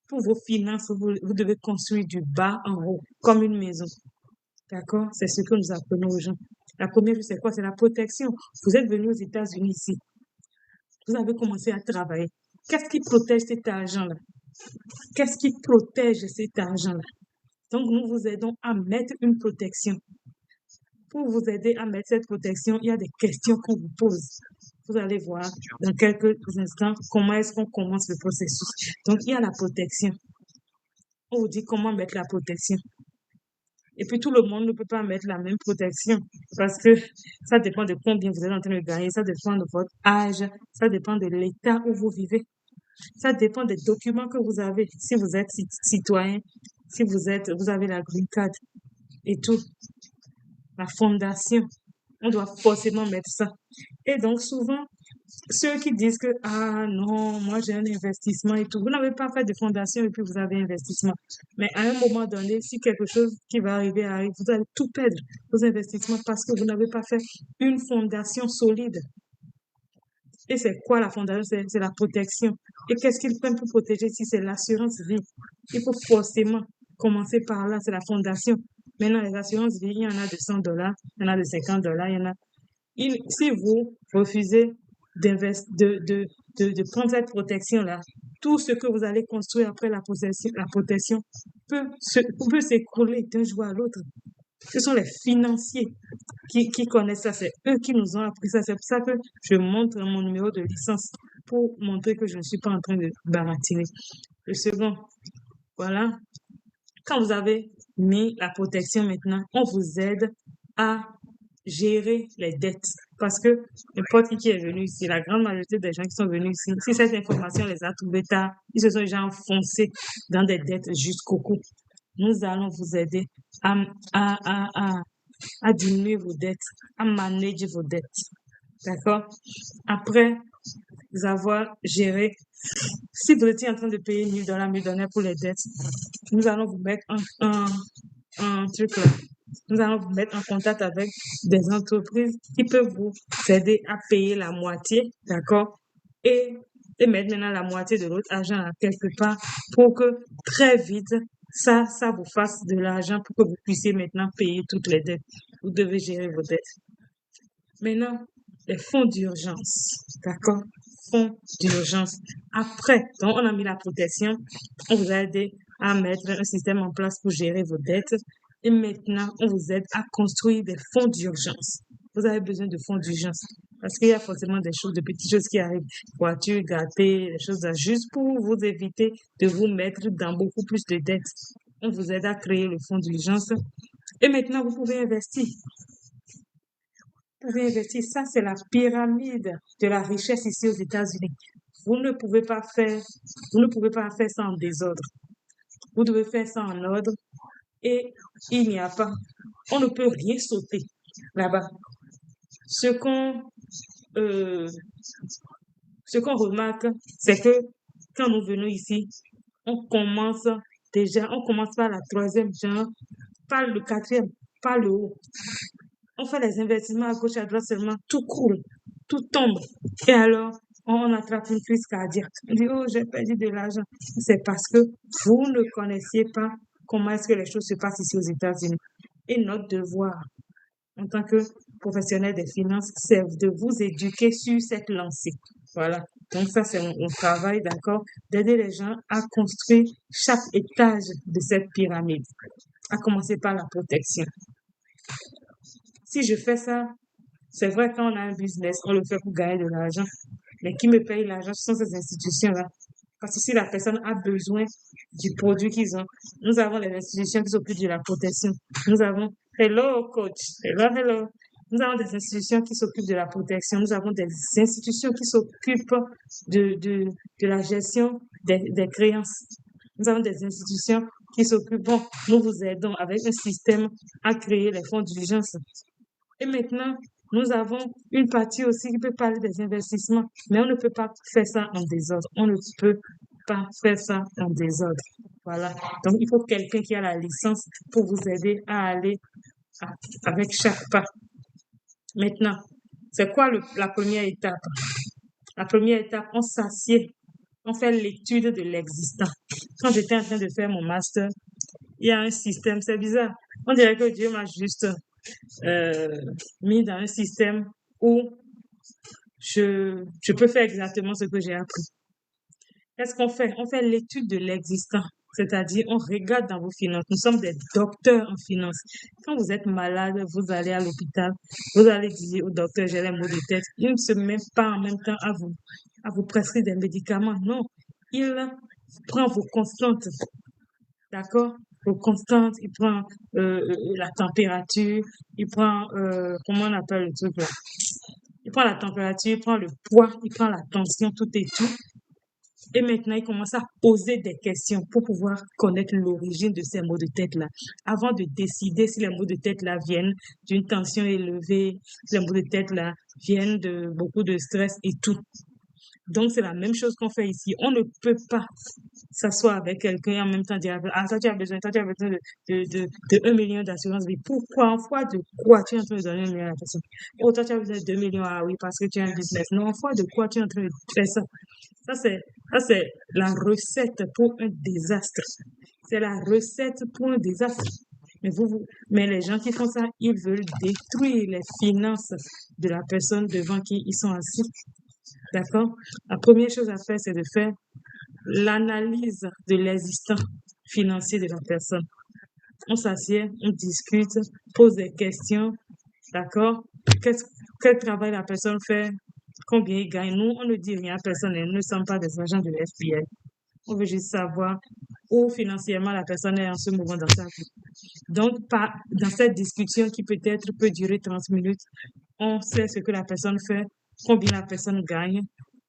Pour vos finances, vous devez construire du bas en haut, comme une maison. D'accord? C'est ce que nous apprenons aux gens. La première chose, c'est quoi? C'est la protection. Vous êtes venu aux États-Unis ici. Vous avez commencé à travailler. Qu'est-ce qui protège cet argent-là? Qu'est-ce qui protège cet argent-là? Donc, nous vous aidons à mettre une protection. Pour vous aider à mettre cette protection, il y a des questions qu'on vous pose. Vous allez voir dans quelques instants comment est-ce qu'on commence le processus. Donc, il y a la protection. On vous dit comment mettre la protection. Et puis, tout le monde ne peut pas mettre la même protection parce que ça dépend de combien vous êtes en train de gagner, ça dépend de votre âge, ça dépend de l'état où vous vivez, ça dépend des documents que vous avez. Si vous êtes citoyen, si vous avez la green card et tout, la fondation, on doit forcément mettre ça. Et donc, souvent, ceux qui disent que, ah non, moi j'ai un investissement et tout, vous n'avez pas fait de fondation et puis vous avez investissement. Mais à un moment donné, si quelque chose qui va arriver arrive, vous allez tout perdre, vos investissements, parce que vous n'avez pas fait une fondation solide. Et c'est quoi la fondation? C'est la protection. Et qu'est-ce qu'ils prennent pour protéger si c'est l'assurance vie? Il faut forcément commencer par là, c'est la fondation. Maintenant, les assurances vie, il y en a de $100, il y en a de $50, il y en a. Si vous refusez de prendre cette protection-là, tout ce que vous allez construire après la protection peut s'écrouler d'un jour à l'autre. Ce sont les financiers qui connaissent ça, c'est eux qui nous ont appris ça. C'est pour ça que je montre mon numéro de licence pour montrer que je ne suis pas en train de baratiner. Le second, voilà. Quand vous avez mis la protection maintenant, on vous aide à gérer les dettes. Parce que n'importe qui est venu ici, la grande majorité des gens qui sont venus ici, si cette information les a trouvés tard, ils se sont déjà enfoncés dans des dettes jusqu'au cou. Nous allons vous aider à diminuer vos dettes, à manager vos dettes. D'accord? Après vous avoir géré, si vous étiez en train de payer $1000 pour les dettes, nous allons vous mettre un truc là. Nous allons vous mettre en contact avec des entreprises qui peuvent vous aider à payer la moitié, d'accord? Et mettre maintenant la moitié de l'autre argent à quelque part pour que très vite, ça vous fasse de l'argent pour que vous puissiez maintenant payer toutes les dettes. Vous devez gérer vos dettes. Maintenant, les fonds d'urgence, d'accord? Fonds d'urgence. Après, donc on a mis la protection, on vous a aidé à mettre un système en place pour gérer vos dettes. Et maintenant, on vous aide à construire des fonds d'urgence. Vous avez besoin de fonds d'urgence parce qu'il y a forcément des petites choses qui arrivent. Voiture gâtée, des choses là, juste pour vous éviter de vous mettre dans beaucoup plus de dettes. On vous aide à créer le fonds d'urgence. Et maintenant, vous pouvez investir. Vous pouvez investir. Ça, c'est la pyramide de la richesse ici aux États-Unis. Vous ne pouvez pas faire ça en désordre. Vous devez faire ça en ordre. Et il n'y a pas, on ne peut rien sauter là-bas. Ce qu'on remarque, c'est que quand nous venons ici, on commence par la troisième, genre, pas le quatrième, pas le haut. On fait les investissements à gauche, à droite seulement, tout coule, tout tombe. Et alors, on attrape une crise cardiaque. On dit, oh, j'ai perdu de l'argent. C'est parce que vous ne connaissiez pas comment est-ce que les choses se passent ici aux États-Unis. Et notre devoir, en tant que professionnel des finances, c'est de vous éduquer sur cette lancée. Voilà. Donc ça, c'est mon travail, d'accord, d'aider les gens à construire chaque étage de cette pyramide, à commencer par la protection. Si je fais ça, c'est vrai, quand on a un business, on le fait pour gagner de l'argent. Mais qui me paye l'argent, ce sont ces institutions-là. Parce que si la personne a besoin du produit qu'ils ont, nous avons les institutions qui s'occupent de la protection. Nous avons, hello coach, hello. Nous avons des institutions qui s'occupent de la protection. Nous avons des institutions qui s'occupent de la gestion des créances. Nous avons des institutions qui s'occupent, nous vous aidons avec un système à créer les fonds d'urgence. Et maintenant, nous avons une partie aussi qui peut parler des investissements, mais on ne peut pas faire ça en désordre. On ne peut pas faire ça en désordre. Voilà. Donc, il faut quelqu'un qui a la licence pour vous aider à aller avec chaque pas. Maintenant, c'est quoi la première étape? La première étape, on s'assied, on fait l'étude de l'existant. Quand j'étais en train de faire mon master, il y a un système, c'est bizarre. On dirait que Dieu m'a juste mis dans un système où je peux faire exactement ce que j'ai appris. Qu'est-ce qu'on fait? On fait l'étude de l'existant, c'est-à-dire on regarde dans vos finances. Nous sommes des docteurs en finance. Quand vous êtes malade, vous allez à l'hôpital, vous allez dire au docteur, j'ai les maux de tête. Il ne se met pas en même temps à vous prescrire des médicaments. Non, il prend vos constantes. D'accord? l'eau constante, il prend la température, il prend, comment on appelle le truc là? Il prend la température, il prend le poids, il prend la tension, tout et tout. Et maintenant, il commence à poser des questions pour pouvoir connaître l'origine de ces maux de tête-là. Avant de décider si les maux de tête-là viennent d'une tension élevée, si les maux de tête-là viennent de beaucoup de stress et tout. Donc, c'est la même chose qu'on fait ici. On ne peut pas s'asseoir avec quelqu'un et en même temps dire, ah, toi, tu as besoin de 1 million d'assurance vie. Pourquoi? En foi de quoi tu es en train de donner 1 million à la personne? Oh, toi, tu as besoin de 2 millions. Ah oui, parce que tu as un business. Non, en foi de quoi tu es en train de faire ça? Ça, c'est la recette pour un désastre. C'est la recette pour un désastre. Mais les gens qui font ça, ils veulent détruire les finances de la personne devant qui ils sont assis. D'accord? La première chose à faire, c'est de faire l'analyse de l'existant financier de la personne. On s'assied, on discute, pose des questions, d'accord? Quel travail la personne fait, combien il gagne. Nous, on ne dit rien à personne et nous ne sommes pas des agents de l'FBI. On veut juste savoir où financièrement la personne est en ce moment dans sa vie. Donc, dans cette discussion qui peut-être peut durer 30 minutes, on sait ce que la personne fait, combien la personne gagne,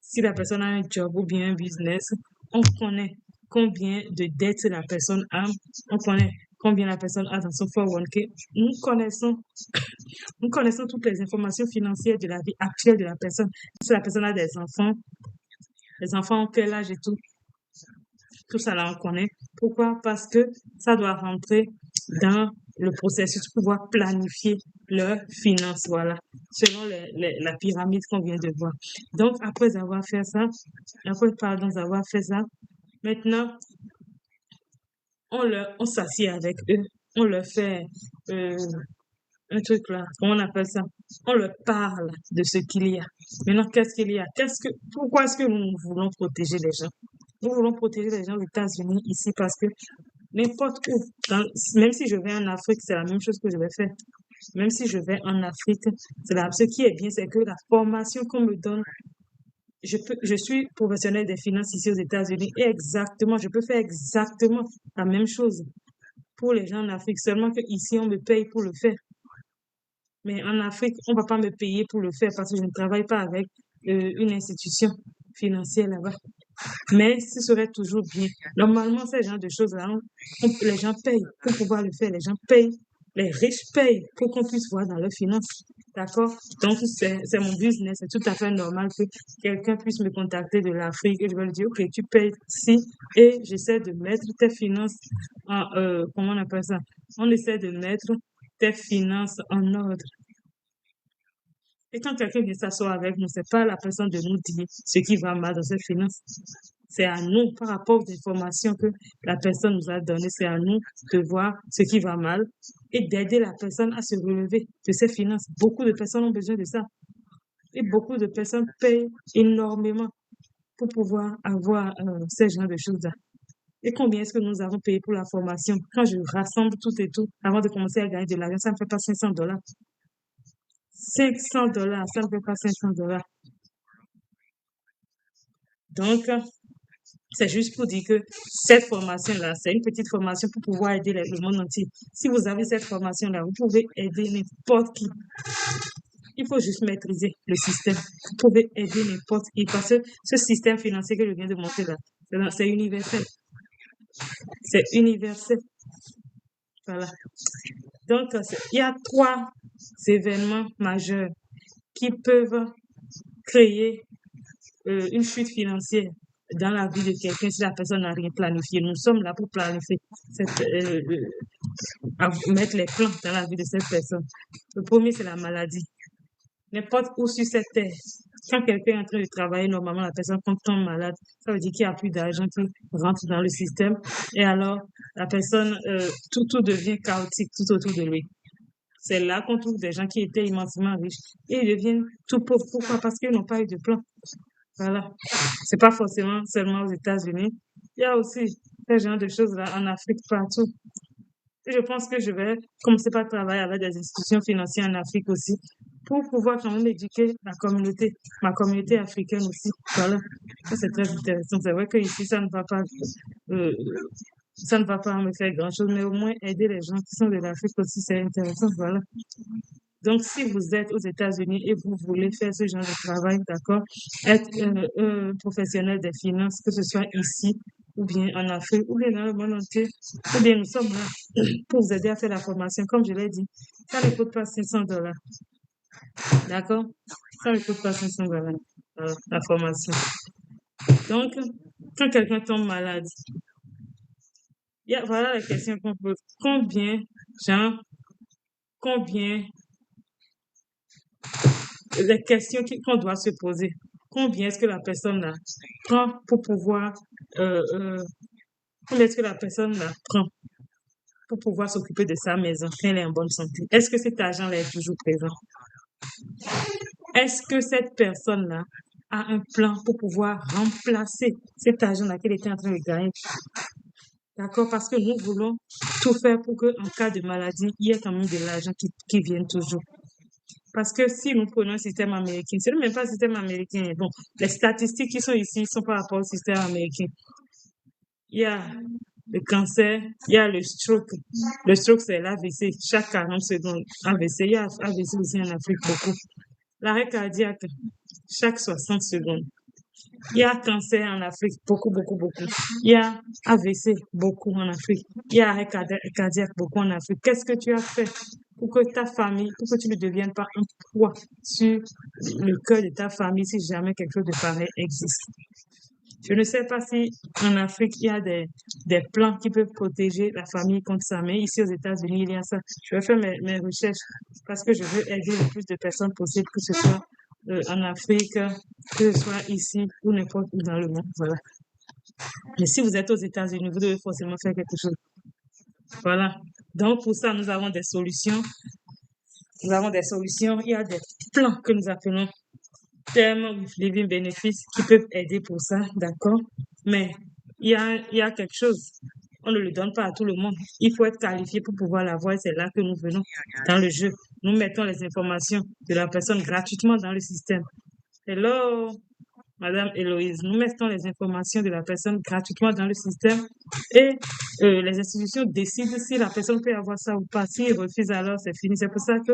si la personne a un job ou bien un business, on connaît combien de dettes la personne a, on connaît combien la personne a dans son 401k. Nous connaissons toutes les informations financières de la vie actuelle de la personne. Si la personne a des enfants, les enfants ont quel âge et tout. Tout ça là, on connaît. Pourquoi? Parce que ça doit rentrer dans le processus pour pouvoir planifier leurs finances, voilà, selon la pyramide qu'on vient de voir. Donc, après avoir fait ça, maintenant, on s'assied avec eux, on leur fait un truc là, comment on appelle ça? On leur parle de ce qu'il y a. Maintenant, qu'est-ce qu'il y a? Pourquoi est-ce que nous voulons protéger les gens? Nous voulons protéger les gens aux États-Unis ici parce que n'importe où, même si je vais en Afrique, c'est la même chose que je vais faire. Même si je vais en Afrique, ce qui est bien, c'est que la formation qu'on me donne, je suis professionnelle des finances ici aux États-Unis et je peux faire exactement la même chose pour les gens en Afrique, seulement que ici on me paye pour le faire. Mais en Afrique, on va pas me payer pour le faire parce que je ne travaille pas avec une institution financière là-bas. Mais ce serait toujours bien. Normalement, ces genres de choses-là, les gens payent pour pouvoir le faire. Les gens payent, les riches payent pour qu'on puisse voir dans leurs finances. D'accord? Donc, c'est mon business. C'est tout à fait normal que quelqu'un puisse me contacter de l'Afrique et je vais lui dire, OK, tu payes ici et j'essaie de mettre tes finances en, comment on appelle ça? On essaie de mettre tes finances en ordre. Et quand quelqu'un vient s'asseoir avec nous, c'est pas la personne de nous dire ce qui va mal dans ses finances. C'est à nous, par rapport aux informations que la personne nous a données, c'est à nous de voir ce qui va mal et d'aider la personne à se relever de ses finances. Beaucoup de personnes ont besoin de ça. Et beaucoup de personnes payent énormément pour pouvoir avoir ces genres de choses-là. Et combien est-ce que nous avons payé pour la formation? Quand je rassemble tout et tout, avant de commencer à gagner de l'argent, ça ne me fait pas $500. $500, ça ne fait pas $500. Donc, c'est juste pour dire que cette formation-là, c'est une petite formation pour pouvoir aider le monde entier. Si vous avez cette formation-là, vous pouvez aider n'importe qui. Il faut juste maîtriser le système. Vous pouvez aider n'importe qui parce que ce système financier que je viens de montrer là, c'est universel. C'est universel. Voilà. Donc, il y a 3 événements majeurs qui peuvent créer une chute financière dans la vie de quelqu'un si la personne n'a rien planifié. Nous sommes là pour planifier, mettre les plans dans la vie de cette personne. Le premier, c'est la maladie. N'importe où sur cette terre, quand quelqu'un est en train de travailler, normalement, la personne tombe malade, ça veut dire qu'il n'y a plus d'argent qui rentre dans le système. Et alors, la personne, tout devient chaotique tout autour de lui. C'est là qu'on trouve des gens qui étaient immensément riches et ils deviennent tout pauvres. Pourquoi? Parce qu'ils n'ont pas eu de plan. Voilà. C'est pas forcément seulement aux États-Unis. Il y a aussi ce genre de choses-là en Afrique partout. Et je pense que je vais commencer par travailler avec des institutions financières en Afrique aussi pour pouvoir quand même éduquer ma communauté africaine aussi. Voilà. Ça, c'est très intéressant. C'est vrai qu'ici, ça ne va pas Ça ne va pas me faire grand-chose, mais au moins aider les gens qui sont de l'Afrique aussi, c'est intéressant, voilà. Donc, si vous êtes aux États-Unis et vous voulez faire ce genre de travail, d'accord, être professionnel des finances, que ce soit ici ou bien en Afrique ou bien dans le monde entier, ou bien nous sommes là pour vous aider à faire la formation, comme je l'ai dit. Ça ne coûte pas $500, d'accord? Ça ne coûte pas $500, la formation. Donc, quand quelqu'un tombe malade, voilà la question qu'on pose. Combien les questions qu'on doit se poser. Combien est-ce que la personne là prend pour pouvoir, combien est-ce que la personne là prend pour pouvoir s'occuper de sa maison quand elle est en bonne santé? Est-ce que cet argent là est toujours présent? Est-ce que cette personne là a un plan pour pouvoir remplacer cet argent là qu'elle était en train de gagner? D'accord? Parce que nous voulons tout faire pour qu'en cas de maladie, il y ait quand même de l'argent qui vienne toujours. Parce que si nous prenons un système américain, ce n'est même pas le système américain. Bon, les statistiques qui sont ici sont par rapport au système américain. Il y a le cancer, il y a le stroke. Le stroke, c'est l'AVC. Chaque 40 secondes, AVC. Il y a AVC aussi en Afrique beaucoup. L'arrêt cardiaque, chaque 60 secondes. Il y a cancer en Afrique, beaucoup, beaucoup, beaucoup. Il y a AVC, beaucoup en Afrique. Il y a arrêt cardiaque, beaucoup en Afrique. Qu'est-ce que tu as fait pour que ta famille, pour que tu ne deviennes pas un poids sur le cœur de ta famille si jamais quelque chose de pareil existe? Je ne sais pas si en Afrique, il y a des plans qui peuvent protéger la famille contre ça, mais ici aux États-Unis, il y a ça. Je vais faire mes recherches parce que je veux aider le plus de personnes possible, que ce soit en Afrique, que ce soit ici ou n'importe où dans le monde. Voilà. Mais si vous êtes aux États-Unis, vous devez forcément faire quelque chose. Voilà. Donc, pour ça, nous avons des solutions. Nous avons des solutions. Il y a des plans que nous appelons Term with Living Benefits qui peuvent aider pour ça, d'accord? Mais il y a quelque chose. On ne le donne pas à tout le monde. Il faut être qualifié pour pouvoir l'avoir et c'est là que nous venons dans le jeu. Nous mettons les informations de la personne gratuitement dans le système. Hello, Madame Héloïse. Nous mettons les informations de la personne gratuitement dans le système et les institutions décident si la personne peut avoir ça ou pas. S'il refuse, alors c'est fini. C'est pour ça que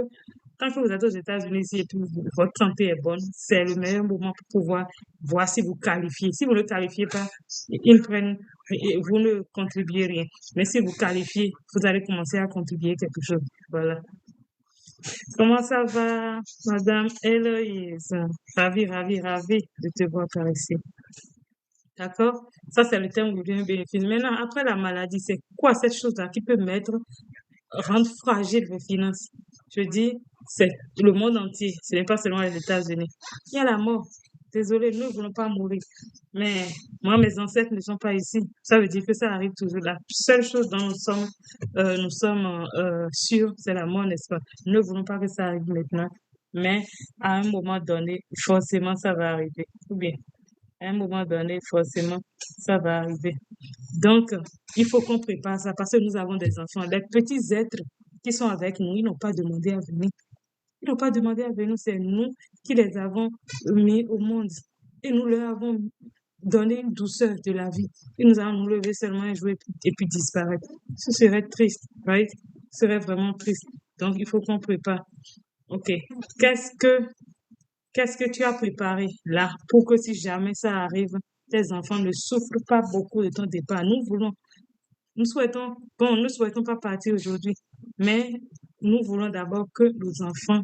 tant que vous êtes aux États-Unis ici et puis votre santé est bonne, c'est le meilleur moment pour pouvoir voir si vous qualifiez. Si vous ne qualifiez pas, ils prennent, vous ne contribuez rien. Mais si vous qualifiez, vous allez commencer à contribuer quelque chose. Voilà. Comment ça va, Madame Héloïse? Ravi de te voir par ici. D'accord? Ça, c'est le terme de bien bénéfice. Maintenant, après la maladie, c'est quoi cette chose-là qui peut rendre fragile vos finances? Je dis, c'est le monde entier. Ce n'est pas seulement les États-Unis. Il y a la mort. Désolé, nous ne voulons pas mourir. Mais moi, mes ancêtres ne sont pas ici. Ça veut dire que ça arrive toujours. La seule chose dont nous sommes sûrs, c'est la mort, n'est-ce pas? Nous ne voulons pas que ça arrive maintenant. Mais à un moment donné, forcément, ça va arriver. Ou bien, à un moment donné, forcément, ça va arriver. Donc, il faut qu'on prépare ça parce que nous avons des enfants. Les petits êtres qui sont avec nous, ils n'ont pas demandé à venir. Ils n'ont pas demandé à venir, c'est nous qui les avons mis au monde. Et nous leur avons donné une douceur de la vie. Et nous allons nous lever seulement et jouer et puis disparaître. Ce serait triste, right? Ce serait vraiment triste. Donc, il faut qu'on prépare. OK. Qu'est-ce que tu as préparé là pour que si jamais ça arrive, tes enfants ne souffrent pas beaucoup de ton départ? Nous souhaitons pas partir aujourd'hui, mais nous voulons d'abord que nos enfants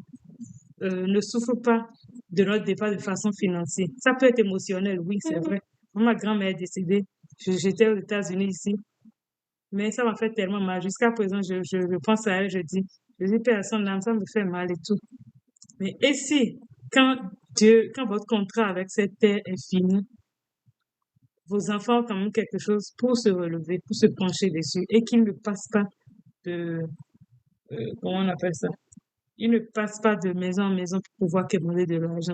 ne souffrent pas de notre départ de façon financière. Ça peut être émotionnel, oui, c'est vrai. Ma grand-mère est décédée, j'étais aux États-Unis ici, mais ça m'a fait tellement mal. Jusqu'à présent, je pense à elle, je dis, personne n'aime, ça me fait mal et tout. Mais et si, quand votre contrat avec cette terre est fini, vos enfants ont quand même quelque chose pour se relever, pour se pencher dessus et qu'ils ne passent pas de, comment on appelle ça? Ils ne passent pas de maison en maison pour pouvoir commander de l'argent.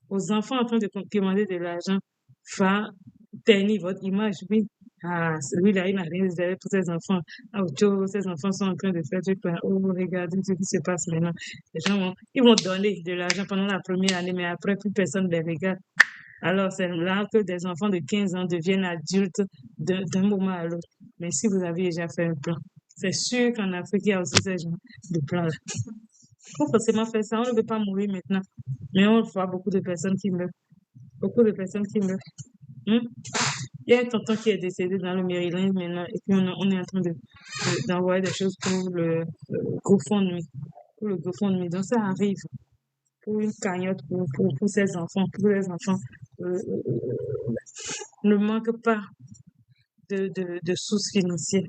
Aux enfants en train de commander de l'argent va ternir votre image, oui. Ah, celui-là, il n'a rien réservé pour ses enfants. Ah, ses enfants sont en train de faire du pain. Oh, regardez ce qui se passe maintenant. Les gens ils vont donner de l'argent pendant la première année, mais après, plus personne ne les regarde. Alors, c'est là que des enfants de 15 ans deviennent adultes d'un moment à l'autre. Mais si vous avez déjà fait un plan, c'est sûr qu'en Afrique, il y a aussi ces genres de plans-là. Il faut forcément faire ça. On ne veut pas mourir maintenant. Mais on voit beaucoup de personnes qui meurent. Beaucoup de personnes qui meurent. Hmm? Il y a un tonton qui est décédé dans le Maryland maintenant, et puis on est en train d'envoyer des choses pour le GoFundMe. Pour le GoFundMe. Donc ça arrive pour une cagnotte pour ses enfants, pour les enfants. Ne manque pas de sources financières.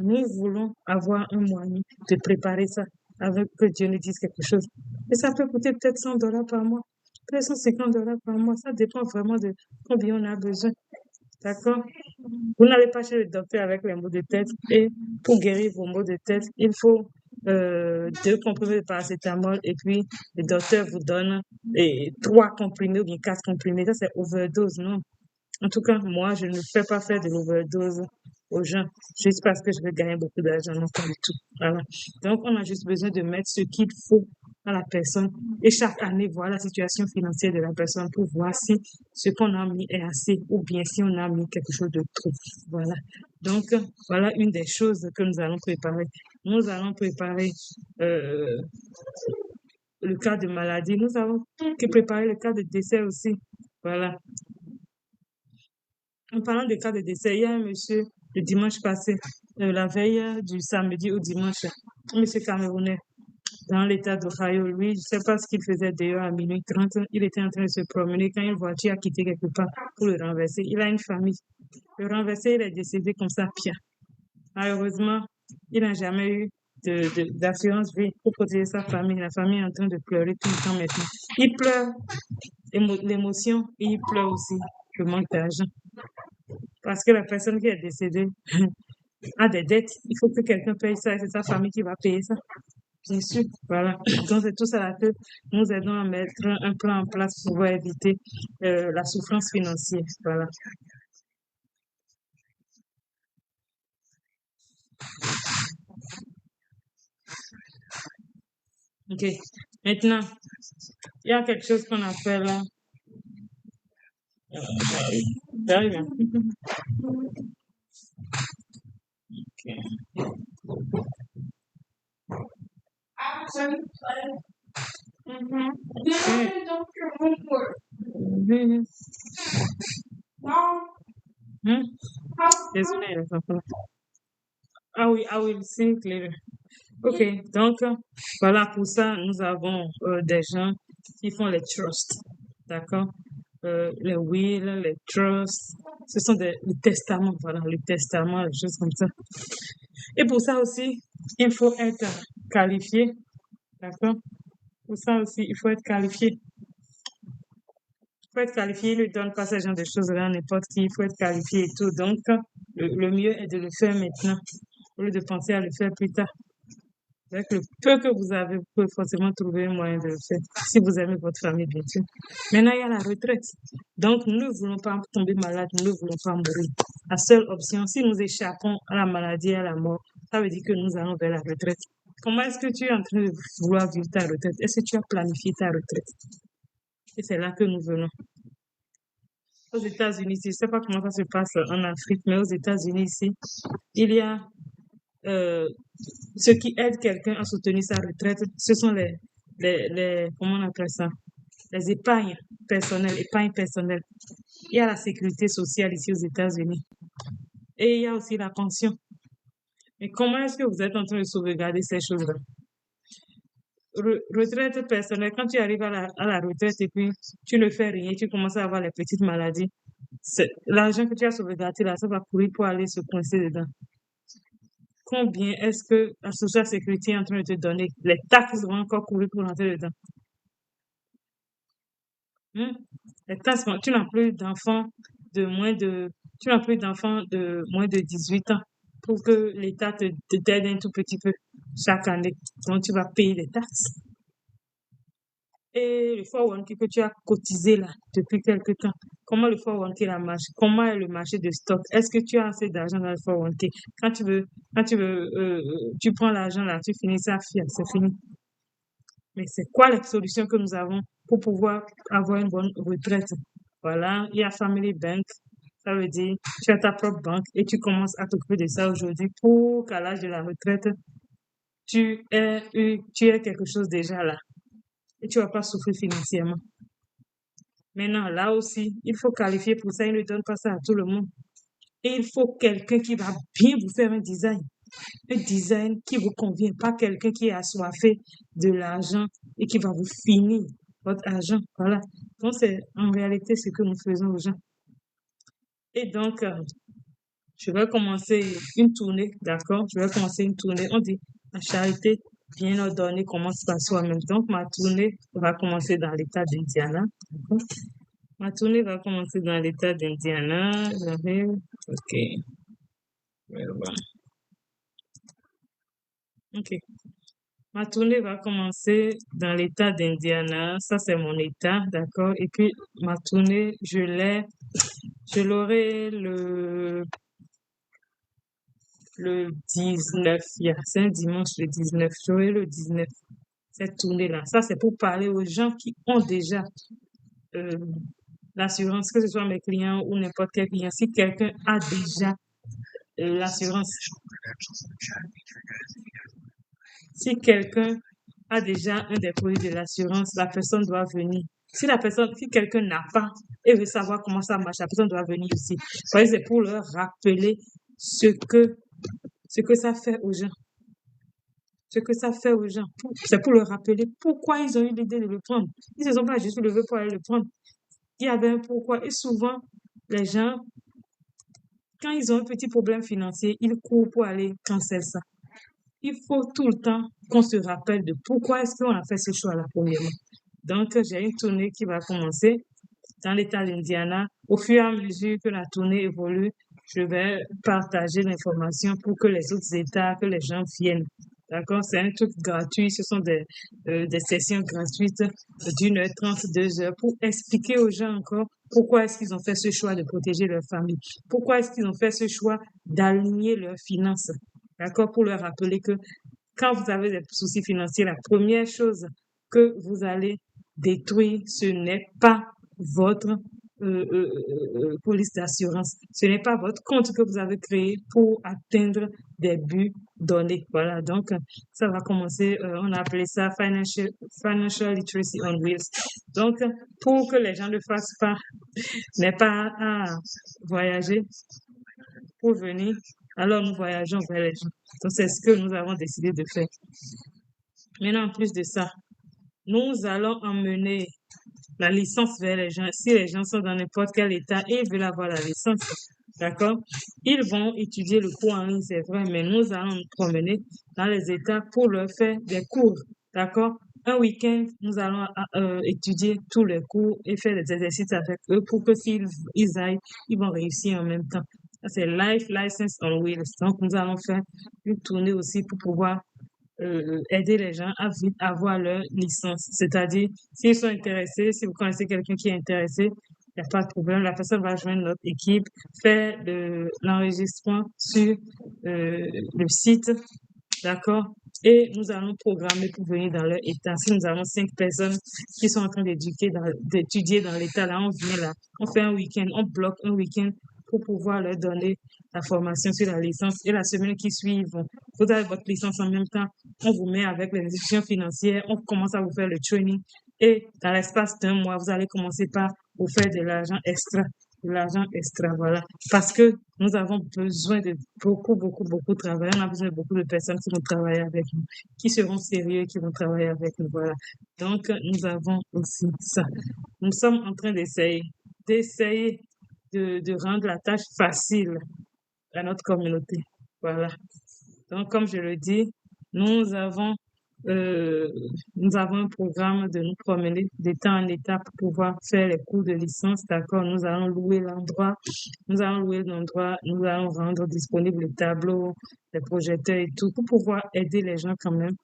Nous voulons avoir un moyen de préparer ça avec que Dieu nous dise quelque chose. Et ça peut coûter peut-être $100 par mois, peut-être $150 par mois. Ça dépend vraiment de combien on a besoin. D'accord? Vous n'allez pas chez le docteur avec les maux de tête. Et pour guérir vos maux de tête, il faut 2 comprimés de paracétamol et puis le docteur vous donne 3 comprimés ou bien 4 comprimés. Ça, c'est overdose, non? En tout cas, moi, je ne fais pas faire de l'overdose aux gens juste parce que je veux gagner beaucoup d'argent. Non, pas du tout. Voilà. Donc, on a juste besoin de mettre ce qu'il faut à la personne et chaque année, voir la situation financière de la personne pour voir si ce qu'on a mis est assez ou bien si on a mis quelque chose de trop. Voilà. Donc, voilà une des choses que nous allons préparer. Nous allons préparer le cas de maladie. Nous avons que préparer le cas de décès aussi. Voilà. En parlant de cas de décès, il y a un monsieur le dimanche passé, la veille du samedi au dimanche, un monsieur camerounais dans l'état d'Ohio. Lui, je ne sais pas ce qu'il faisait dehors à minuit 30. Il était en train de se promener quand une voiture a quitté quelque part pour le renverser. Il a une famille. Le renverser, il est décédé comme ça, pire. Malheureusement, il n'a jamais eu d'assurance vie pour protéger sa famille. La famille est en train de pleurer tout le temps maintenant. Il pleure l'émotion et il pleure aussi le manque d'argent. Parce que la personne qui est décédée a des dettes. Il faut que quelqu'un paye ça et c'est sa famille qui va payer ça. Bien sûr, voilà. Donc, c'est tout ça que nous aidons à mettre un plan en place pour pouvoir éviter la souffrance financière. Voilà. OK. Maintenant, il y a quelque chose qu'on appelle... j'arrive, hein. OK. Mhm. Hmm? Désolé, les enfants. Ah oui, I will think later. OK, donc voilà, pour ça, nous avons des gens qui font les trusts, d'accord? Les wills, les trusts, ce sont les testaments, voilà, les testaments, les choses comme ça. Et pour ça aussi, il faut être qualifié, d'accord? Pour ça aussi, il faut être qualifié. Il faut être qualifié, il ne donne pas ce genre de choses-là à n'importe qui, il faut être qualifié et tout. Donc, le mieux est de le faire maintenant, au lieu de penser à le faire plus tard. Avec le peu que vous avez, vous pouvez forcément trouver un moyen de le faire, si vous aimez votre famille, bien sûr. Maintenant, il y a la retraite. Donc, nous ne voulons pas tomber malade, nous ne voulons pas mourir. La seule option, si nous échappons à la maladie et à la mort, ça veut dire que nous allons vers la retraite. Comment est-ce que tu es en train de vouloir vivre ta retraite? Est-ce que tu as planifié ta retraite? Et c'est là que nous venons. Aux États-Unis, je ne sais pas comment ça se passe en Afrique, mais aux États-Unis, ici, il y a ce qui aide quelqu'un à soutenir sa retraite, ce sont comment on appelle ça? Les épargnes personnelles. Il y a la sécurité sociale ici aux États-Unis. Et il y a aussi la pension. Mais comment est-ce que vous êtes en train de sauvegarder ces choses-là? Retraite personnelle, quand tu arrives à la retraite et puis tu ne fais rien, tu commences à avoir les petites maladies, l'argent que tu as sauvegardé là, ça va courir pour aller se coincer dedans. Combien est-ce que la Social Sécurité est en train de te donner? Les taxes vont encore courir pour rentrer dedans. Hmm? Les taxes, tu n'as plus d'enfants de moins de, tu n'as plus d'enfants de moins de 18 ans pour que l'État t'aide un tout petit peu chaque année. Donc, tu vas payer les taxes. Et le 401k que tu as cotisé là depuis quelque temps, comment le 401k la marche? Comment est le marché de stock? Est-ce que tu as assez d'argent dans le 401k? Tu prends l'argent là, tu finis ça, c'est fini. Mais c'est quoi les solutions que nous avons pour pouvoir avoir une bonne retraite? Voilà, il y a Family Bank. Ça veut dire, tu as ta propre banque et tu commences à t'occuper de ça aujourd'hui pour qu'à l'âge de la retraite, tu aies quelque chose déjà là et tu vas pas souffrir financièrement. Maintenant, là aussi, il faut qualifier pour ça. Il ne donne pas ça à tout le monde. Et il faut quelqu'un qui va bien vous faire un design. Un design qui vous convient, pas quelqu'un qui est assoiffé de l'argent et qui va vous finir votre argent. Voilà. Donc, c'est en réalité ce que nous faisons aux gens. Et donc, je vais commencer une tournée, d'accord? Je vais commencer une tournée. On dit, la charité bien ordonnée commence par soi-même. Donc, ma tournée va commencer dans l'État d'Indiana, d'accord? Ma tournée va commencer dans l'État d'Indiana. J'arrive. OK. Voilà. OK. Ma tournée va commencer dans l'État d'Indiana. Ça, c'est mon État, d'accord? Et puis, ma tournée, je l'aurai le 19. C'est un dimanche le 19. J'aurai le 19. Cette tournée-là. Ça, c'est pour parler aux gens qui ont déjà euh, l'assurance, que ce soit mes clients ou n'importe quel client. Si quelqu'un a déjà l'assurance, si quelqu'un a déjà un des produits de l'assurance, la personne doit venir. Si quelqu'un n'a pas et veut savoir comment ça marche, la personne doit venir ici. C'est pour leur rappeler ce que ça fait aux gens. Ce que ça fait aux gens. C'est pour leur rappeler pourquoi ils ont eu l'idée de le prendre. Ils ne se sont pas juste levés pour aller le prendre. Il y avait un pourquoi. Et souvent, les gens, quand ils ont un petit problème financier, ils courent pour aller canceller ça. Il faut tout le temps qu'on se rappelle de pourquoi est-ce qu'on a fait ce choix-là, premièrement. Donc, j'ai une tournée qui va commencer dans l'État d'Indiana. Au fur et à mesure que la tournée évolue, je vais partager l'information pour que les autres États, que les gens viennent. D'accord? C'est un truc gratuit. Ce sont des sessions gratuites d'1h30, 2 heures pour expliquer aux gens encore pourquoi est-ce qu'ils ont fait ce choix de protéger leur famille. Pourquoi est-ce qu'ils ont fait ce choix d'aligner leurs finances. D'accord? Pour leur rappeler que quand vous avez des soucis financiers, la première chose que vous allez détruire, ce n'est pas votre police d'assurance. Ce n'est pas votre compte que vous avez créé pour atteindre des buts donnés. Voilà, donc ça va commencer, on a appelé ça Financial Literacy on Wheels. Donc, pour que les gens ne fassent pas, n'aient pas à voyager pour venir, alors nous voyageons vers les gens. Donc, c'est ce que nous avons décidé de faire. Maintenant, en plus de ça, nous allons emmener la licence vers les gens. Si les gens sont dans n'importe quel état et ils veulent avoir la licence, d'accord, ils vont étudier le cours en ligne, c'est vrai, mais nous allons nous promener dans les états pour leur faire des cours, d'accord. Un week-end, nous allons étudier tous les cours et faire des exercices avec eux pour que s'ils aillent, ils vont réussir en même temps. Ça, c'est Life License on Wheels. Donc, nous allons faire une tournée aussi pour pouvoir aider les gens à vite avoir leur licence. C'est-à-dire, s'ils sont intéressés, si vous connaissez quelqu'un qui est intéressé, il n'y a pas de problème. La personne va joindre notre équipe, faire l'enregistrement sur le site, d'accord? Et nous allons programmer pour venir dans leur état. Si nous avons 5 personnes qui sont en train d'étudier dans l'état, là, on vient là, on fait un week-end, on bloque un week-end pour pouvoir leur donner la formation sur la licence. Et la semaine qui suit, vous avez votre licence en même temps, on vous met avec les institutions financières, on commence à vous faire le training. Et dans l'espace d'1 mois, vous allez commencer par vous faire de l'argent extra. Voilà. Parce que nous avons besoin de beaucoup travailler. On a besoin de beaucoup de personnes qui vont travailler avec nous, qui seront sérieux, qui vont travailler avec nous. Voilà. Donc, nous avons aussi ça. Nous sommes en train d'essayer de rendre la tâche facile à notre communauté. Voilà. Donc, comme je le dis, nous avons un programme de nous promener d'état en état pour pouvoir faire les cours de licence. D'accord, nous allons louer l'endroit, nous allons rendre disponible les tableaux, les projecteurs et tout pour pouvoir aider les gens quand même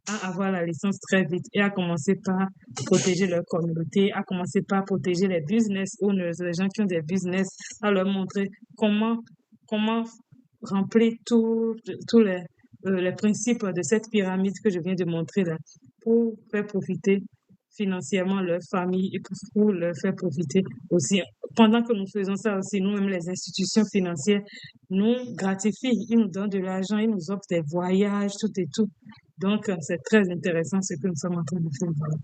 à avoir la licence très vite et à commencer par protéger leur communauté, à commencer par protéger les business owners, les gens qui ont des business, à leur montrer comment remplir tous les principes de cette pyramide que je viens de montrer là pour faire profiter financièrement leur famille et pour leur faire profiter aussi. Pendant que nous faisons ça aussi, nous-mêmes, les institutions financières nous gratifient, ils nous donnent de l'argent, ils nous offrent des voyages, tout et tout. Donc, c'est très intéressant ce que nous sommes en train de faire. Voilà.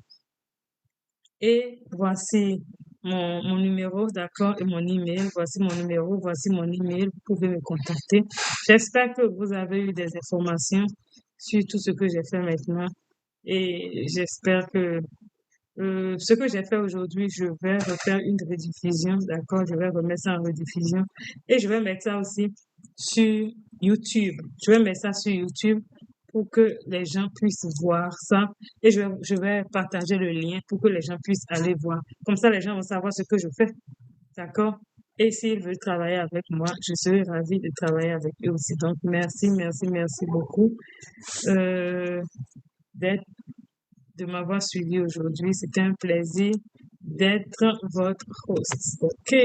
Et voici mon numéro, d'accord, et mon email. Voici mon numéro, voici mon email. Vous pouvez me contacter. J'espère que vous avez eu des informations sur tout ce que j'ai fait maintenant. Et j'espère que ce que j'ai fait aujourd'hui, je vais refaire une rediffusion, d'accord? Je vais remettre ça en rediffusion. Et je vais mettre ça aussi sur YouTube. Je vais mettre ça sur YouTube pour que les gens puissent voir ça. Et je vais partager le lien pour que les gens puissent aller voir. Comme ça, les gens vont savoir ce que je fais, d'accord? Et s'ils veulent travailler avec moi, je serai ravie de travailler avec eux aussi. Donc, merci, merci, merci beaucoup d'être de m'avoir suivi aujourd'hui. C'était un plaisir d'être votre host. OK,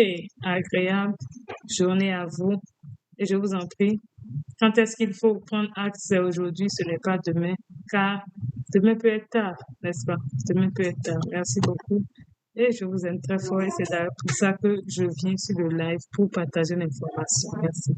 agréable journée à vous. Et je vous en prie, quand est-ce qu'il faut prendre acte? C'est aujourd'hui, ce n'est pas demain, car demain peut être tard, n'est-ce pas? Demain peut être tard. Merci beaucoup. Et je vous aime très fort et c'est d'ailleurs pour ça que je viens sur le live pour partager l'information. Merci.